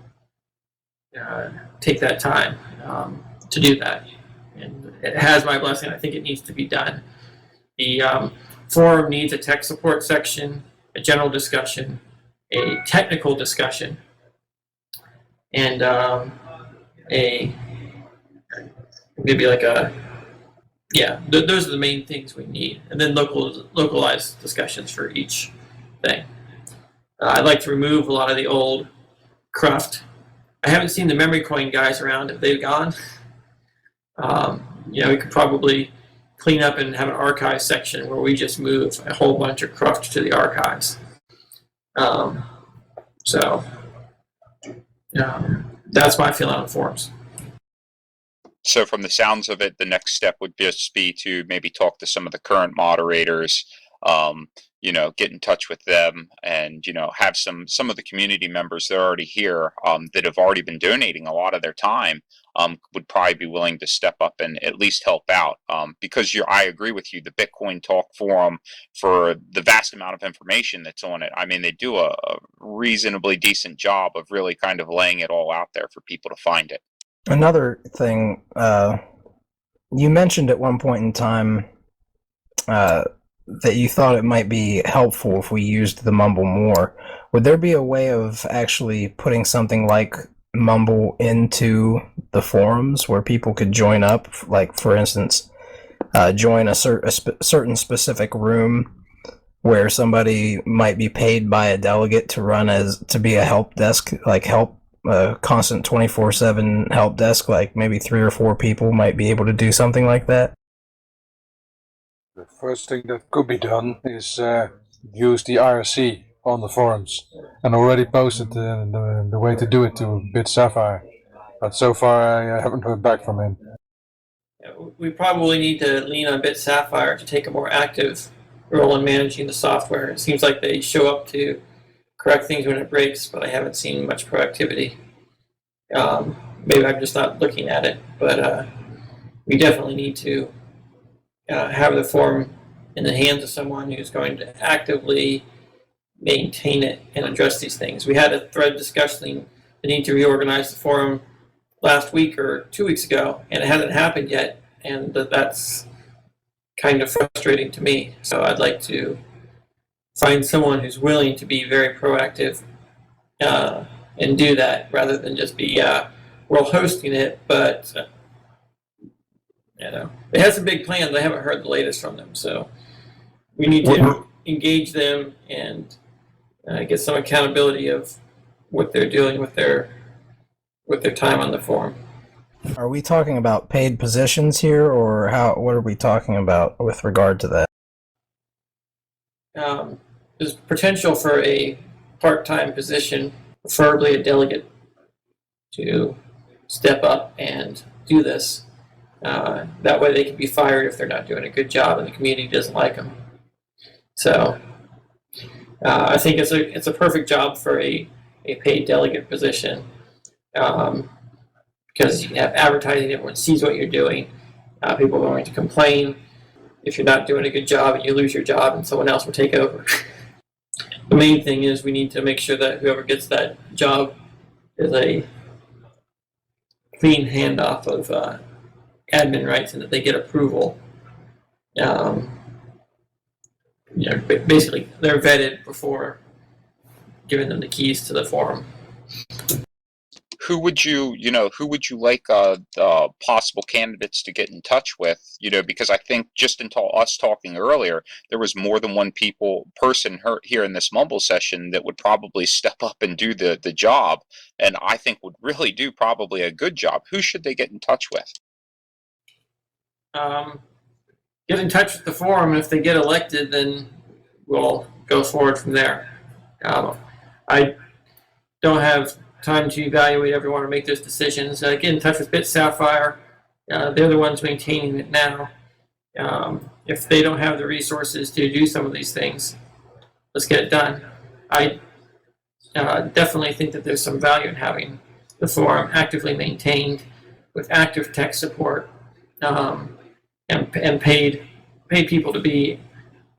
take that time to do that. And it has my blessing. I think it needs to be done. The forum needs a tech support section, a general discussion, a technical discussion, and those are the main things we need. And then localized discussions for each thing. I'd like to remove a lot of the old cruft. I haven't seen the memory coin guys around. If they've gone, we could probably clean up and have an archive section where we just move a whole bunch of cruft to the archives. That's my feeling on forums. So from the sounds of it, the next step would just be to maybe talk to some of the current moderators, get in touch with them, and have some of the community members that are already here that have already been donating a lot of their time would probably be willing to step up and at least help out, because I agree with you. The Bitcoin Talk forum, for the vast amount of information that's on it, I mean, they do a reasonably decent job of really kind of laying it all out there for people to find it. Another thing, you mentioned at one point in time that you thought it might be helpful if we used the Mumble more. Would there be a way of actually putting something like Mumble into the forums where people could join up, like, for instance, join a certain specific room where somebody might be paid by a delegate to be a help desk, like constant 24/7 help desk, like maybe 3 or 4 people might be able to do something like that? The first thing that could be done is use the IRC on the forums, and already posted the way to do it to Bitsapphire, but so far I haven't heard back from him. We probably need to lean on Bitsapphire to take a more active role in managing the software. It seems like they show up to correct things when it breaks, but I haven't seen much proactivity. Maybe I'm just not looking at it, but we definitely need to have the forum in the hands of someone who's going to actively maintain it and address these things. We had a thread discussing the need to reorganize the forum last week or 2 weeks ago, and it hasn't happened yet, and that's kind of frustrating to me. So I'd like to find someone who's willing to be very proactive and do that, rather than just be we're hosting it, but they have some big plans. I haven't heard the latest from them, so we need to engage them and get some accountability of what they're doing with their time on the forum. Are we talking about paid positions here, or what are we talking about with regard to that? There's potential for a part-time position, preferably a delegate, to step up and do this. That way they can be fired if they're not doing a good job and the community doesn't like them. So I think it's a perfect job for a paid delegate position, because you have advertising, everyone sees what you're doing. People are going to complain if you're not doing a good job and you lose your job and someone else will take over. The main thing is we need to make sure that whoever gets that job is a clean handoff of admin rights and that they get approval. Basically, they're vetted before giving them the keys to the forum. Who would you like possible candidates to get in touch with? Because I think just until us talking earlier, there was more than one person here in this Mumble session that would probably step up and do the job, and I think would really do probably a good job. Who should they get in touch with? Get in touch with the forum. If they get elected, then we'll go forward from there. I don't have time to evaluate everyone or make those decisions. Get in touch with Bitsapphire. They're the ones maintaining it now. If they don't have the resources to do some of these things, let's get it done. I definitely think that there's some value in having the forum actively maintained with active tech support, and paid people to be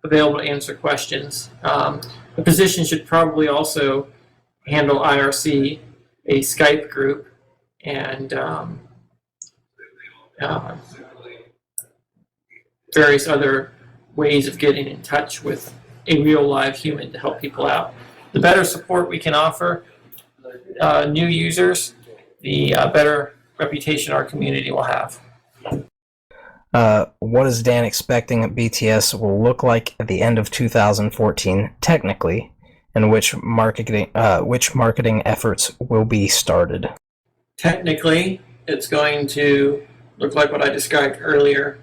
available to answer questions. The position should probably also handle IRC, a Skype group, and various other ways of getting in touch with a real live human to help people out. The better support we can offer new users, the better reputation our community will have. What is Dan expecting BTS will look like at the end of 2014 technically, and which marketing efforts will be started? Technically, it's going to look like what I described earlier.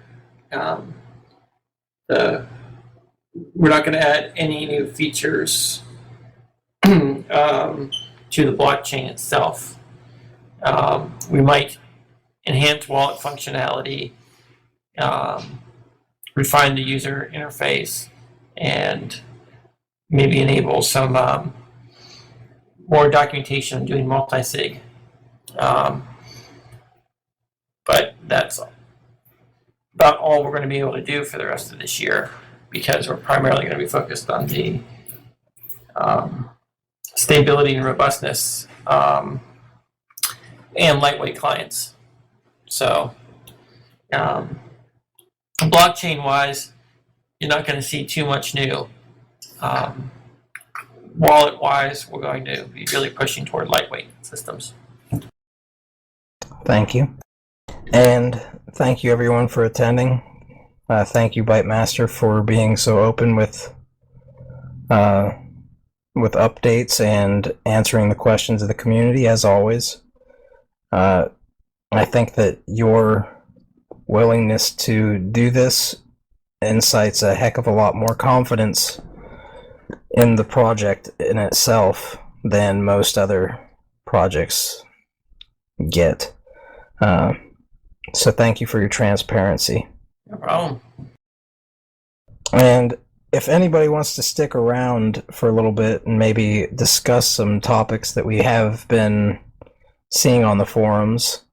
We're not going to add any new features to the blockchain itself. We might enhance wallet functionality, refine the user interface, and maybe enable some more documentation on doing multi-sig. But that's about all we're going to be able to do for the rest of this year, because we're primarily going to be focused on the stability and robustness and lightweight clients. So blockchain-wise, you're not going to see too much new. Wallet-wise, we're going to be really pushing toward lightweight systems. Thank you. And thank you everyone for attending. Thank you, Bytemaster, for being so open with updates and answering the questions of the community, as always. I think that your willingness to do this incites a heck of a lot more confidence in the project in itself than most other projects get. So thank you for your transparency. No problem. And if anybody wants to stick around for a little bit and maybe discuss some topics that we have been seeing on the forums,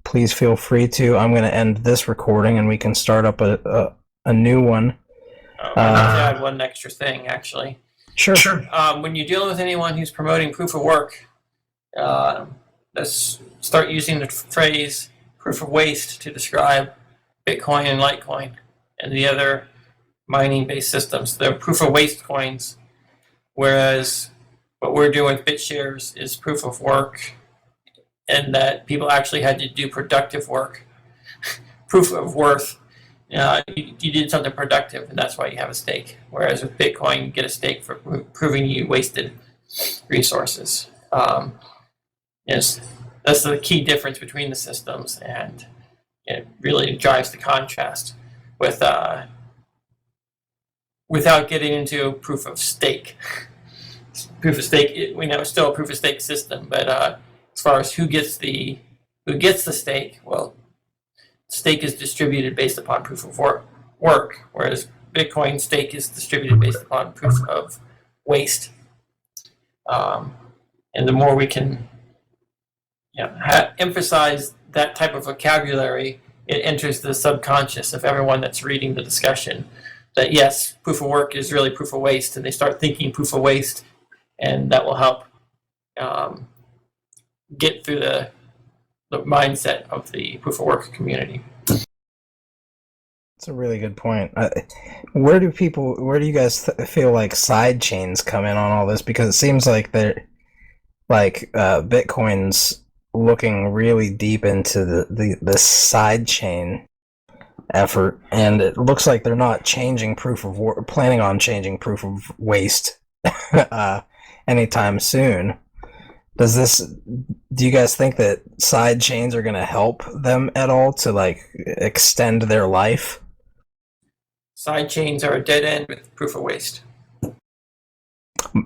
please feel free to. I'm going to end this recording and we can start up a new one. I'd like to add one extra thing, actually. Sure. When you're dealing with anyone who's promoting proof of work, let's start using the phrase proof of waste to describe Bitcoin and Litecoin and the other mining-based systems. They're proof of waste coins, whereas what we're doing with Bitshares is proof of work, and that people actually had to do productive work. Proof of worth, you did something productive, and that's why you have a stake. Whereas with Bitcoin, you get a stake for proving you wasted resources. Yes, that's the key difference between the systems, and it really drives the contrast with without getting into proof of stake. Proof of stake, we know it's still a proof of stake system, but as far as who gets the stake, well, stake is distributed based upon proof of work, whereas Bitcoin stake is distributed based upon proof of waste. And the more we can emphasize that type of vocabulary, it enters the subconscious of everyone that's reading the discussion that yes, proof of work is really proof of waste, and they start thinking proof of waste, and that will help get through the mindset of the proof of work community. That's a really good point. Where do you guys feel like sidechains come in on all this? Because it seems like they're like Bitcoin's looking really deep into the sidechain effort, and it looks like they're not changing planning on changing proof of waste anytime soon. Do you guys think that side chains are going to help them at all to like extend their life? Side chains are a dead end with proof of waste.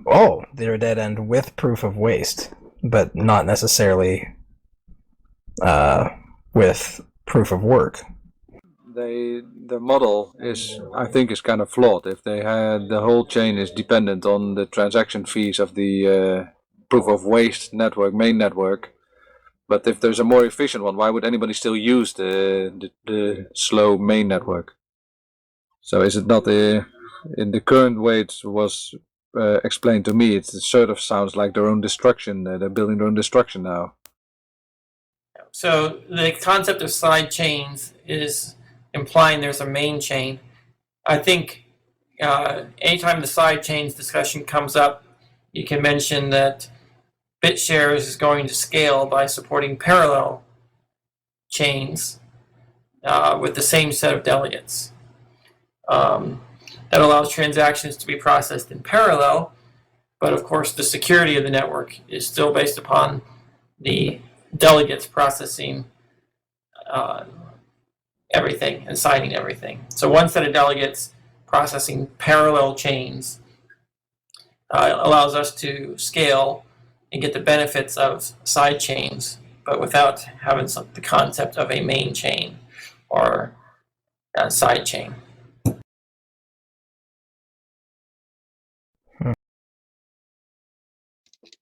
Oh, they're a dead end with proof of waste, but not necessarily with proof of work. The model I think is kind of flawed. If they had the whole chain is dependent on the transaction fees of the proof of waste network, main network. But if there's a more efficient one, why would anybody still use the slow main network? So is it not in the current way it was explained to me, it sort of sounds like their own destruction. They're building their own destruction now. So the concept of side chains is implying there's a main chain. I think anytime the side chains discussion comes up, you can mention that Bitshares is going to scale by supporting parallel chains, with the same set of delegates. That allows transactions to be processed in parallel, but of course the security of the network is still based upon the delegates processing everything and signing everything. So one set of delegates processing parallel chains allows us to scale and get the benefits of side chains, but without having the concept of a main chain or a side chain.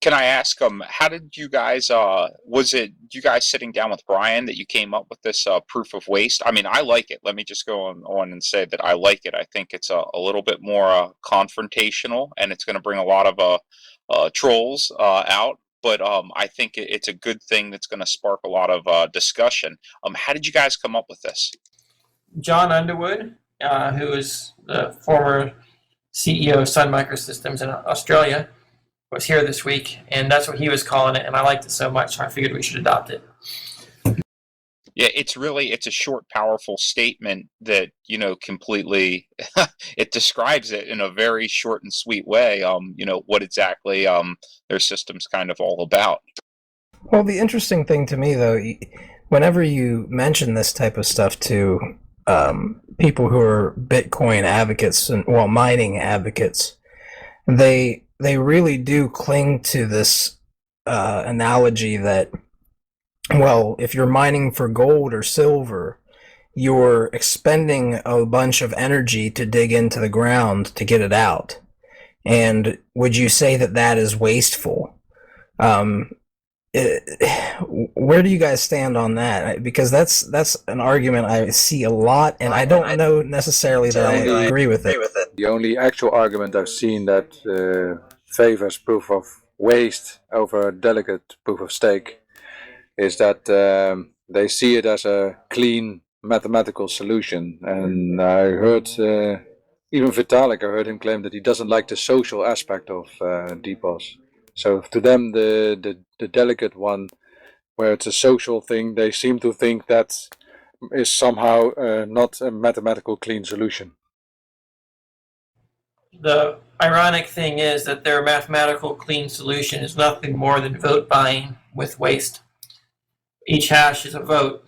Can I ask, how did you guys, was it you guys sitting down with Brian that you came up with this proof of waste? I mean, I like it. Let me just go on and say that I like it. I think it's a little bit more confrontational, and it's going to bring a lot of trolls out. But I think it's a good thing that's going to spark a lot of discussion. How did you guys come up with this? John Underwood, who is the former CEO of Sun Microsystems in Australia, was here this week, and that's what he was calling it, and I liked it so much I figured we should adopt it. Yeah, it's a short, powerful statement that, completely it describes it in a very short and sweet way, what exactly their system's kind of all about. Well, the interesting thing to me, though, whenever you mention this type of stuff to people who are Bitcoin advocates and mining advocates, they really do cling to this analogy that, well, if you're mining for gold or silver, you're expending a bunch of energy to dig into the ground to get it out. And would you say that that is wasteful? Where do you guys stand on that? Because that's an argument I see a lot, and I don't know necessarily that I agree with it. The only actual argument I've seen that favors proof of waste over delegate proof of stake is that they see it as a clean mathematical solution. And I heard even Vitalik, I heard him claim that he doesn't like the social aspect of depots. So to them, the delegate one, where it's a social thing, they seem to think that is somehow not a mathematical clean solution. The ironic thing is that their mathematical clean solution is nothing more than vote buying with waste. Each hash is a vote.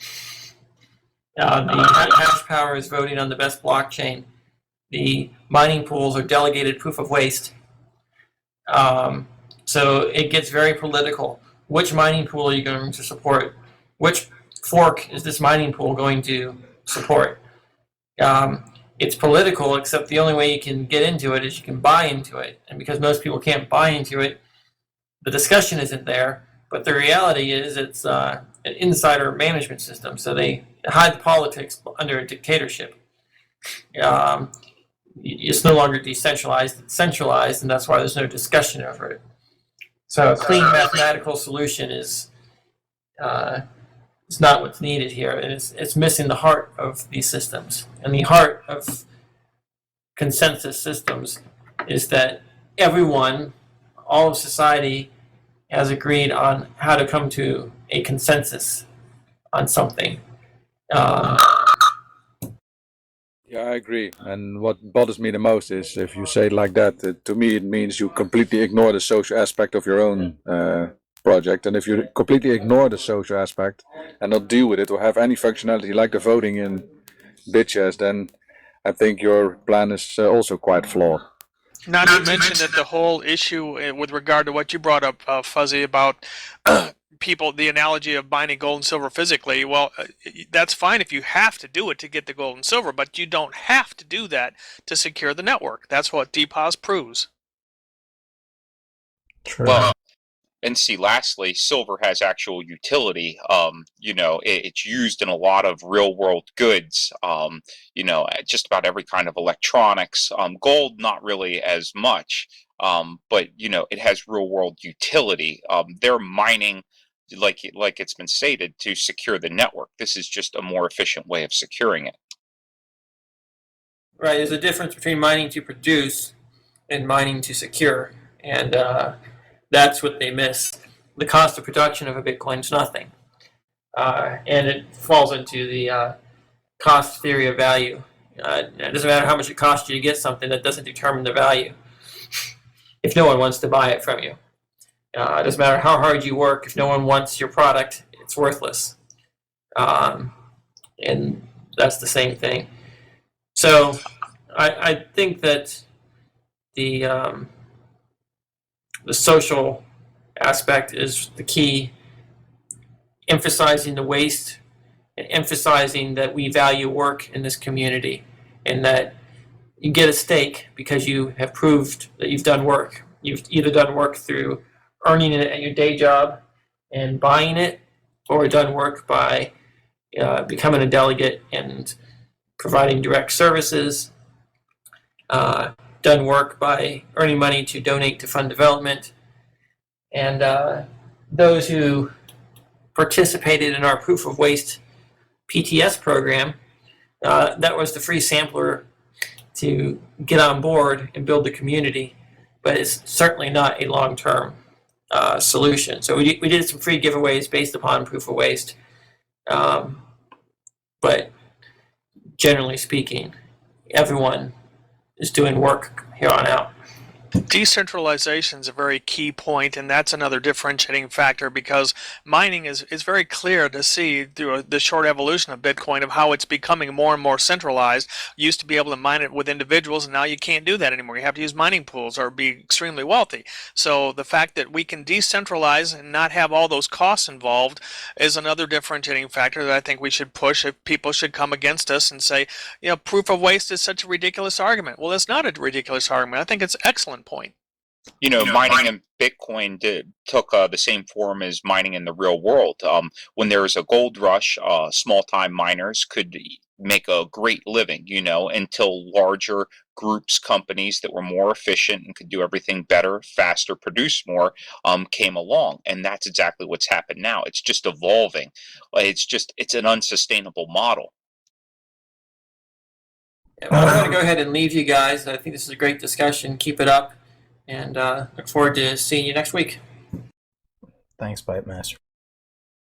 The hash power is voting on the best blockchain. The mining pools are delegated proof of waste. So it gets very political. Which mining pool are you going to support? Which fork is this mining pool going to support? It's political, except the only way you can get into it is you can buy into it. And because most people can't buy into it, the discussion isn't there. But the reality is it's an insider management system. So they hide the politics under a dictatorship. It's no longer decentralized, it's centralized, and that's why there's no discussion over it. So a clean mathematical solution is not what's needed here. It's missing the heart of these systems. And the heart of consensus systems is that everyone, all of society, has agreed on how to come to a consensus on something. Yeah, I agree. And what bothers me the most is if you say it like that, to me it means you completely ignore the social aspect of your own project. And if you completely ignore the social aspect and not deal with it or have any functionality like the voting in Bitshares, then I think your plan is also quite flawed. Not to mention that the whole issue with regard to what you brought up, Fuzzy, about people, the analogy of mining gold and silver physically, well, that's fine if you have to do it to get the gold and silver, but you don't have to do that to secure the network. That's what DPoS proves. True. Well, and see, lastly, silver has actual utility. It's used in a lot of real world goods, just about every kind of electronics. Gold, not really as much, but, it has real world utility. They're mining, like it's been stated, to secure the network. This is just a more efficient way of securing it. Right, there's a difference between mining to produce and mining to secure. And that's what they miss. The cost of production of a Bitcoin is nothing. And it falls into the cost theory of value. It doesn't matter how much it costs you to get something, that doesn't determine the value if no one wants to buy it from you. It doesn't matter how hard you work, if no one wants your product, it's worthless. And that's the same thing. So I think that the social aspect is the key, emphasizing the waste and emphasizing that we value work in this community, and that you get a stake because you have proved that you've done work. You've either done work through earning it at your day job and buying it, or done work by becoming a delegate and providing direct services, done work by earning money to donate to fund development. And those who participated in our proof of waste PTS program, that was the free sampler to get on board and build the community, but it's certainly not a long-term solution. So we did some free giveaways based upon proof of waste, but generally speaking, everyone is doing work here on out. Decentralization is a very key point, and that's another differentiating factor, because mining is very clear to see through the short evolution of Bitcoin of how it's becoming more and more centralized. You used to be able to mine it with individuals, and now you can't do that anymore. You have to use mining pools or be extremely wealthy. So the fact that we can decentralize and not have all those costs involved is another differentiating factor that I think we should push. If people should come against us and say, you know, proof of waste is such a ridiculous argument. Well, it's not a ridiculous argument. I think it's an excellent point. You know, mining in Bitcoin took the same form as mining in the real world. When there was a gold rush, small-time miners could make a great living, you know, until larger groups, companies that were more efficient and could do everything better, faster, produce more, came along. And that's exactly what's happened now. It's just evolving. It's an unsustainable model. Well, I'm going to go ahead and leave you guys. I think this is a great discussion. Keep it up. And look forward to seeing you next week. Thanks, Bytemaster.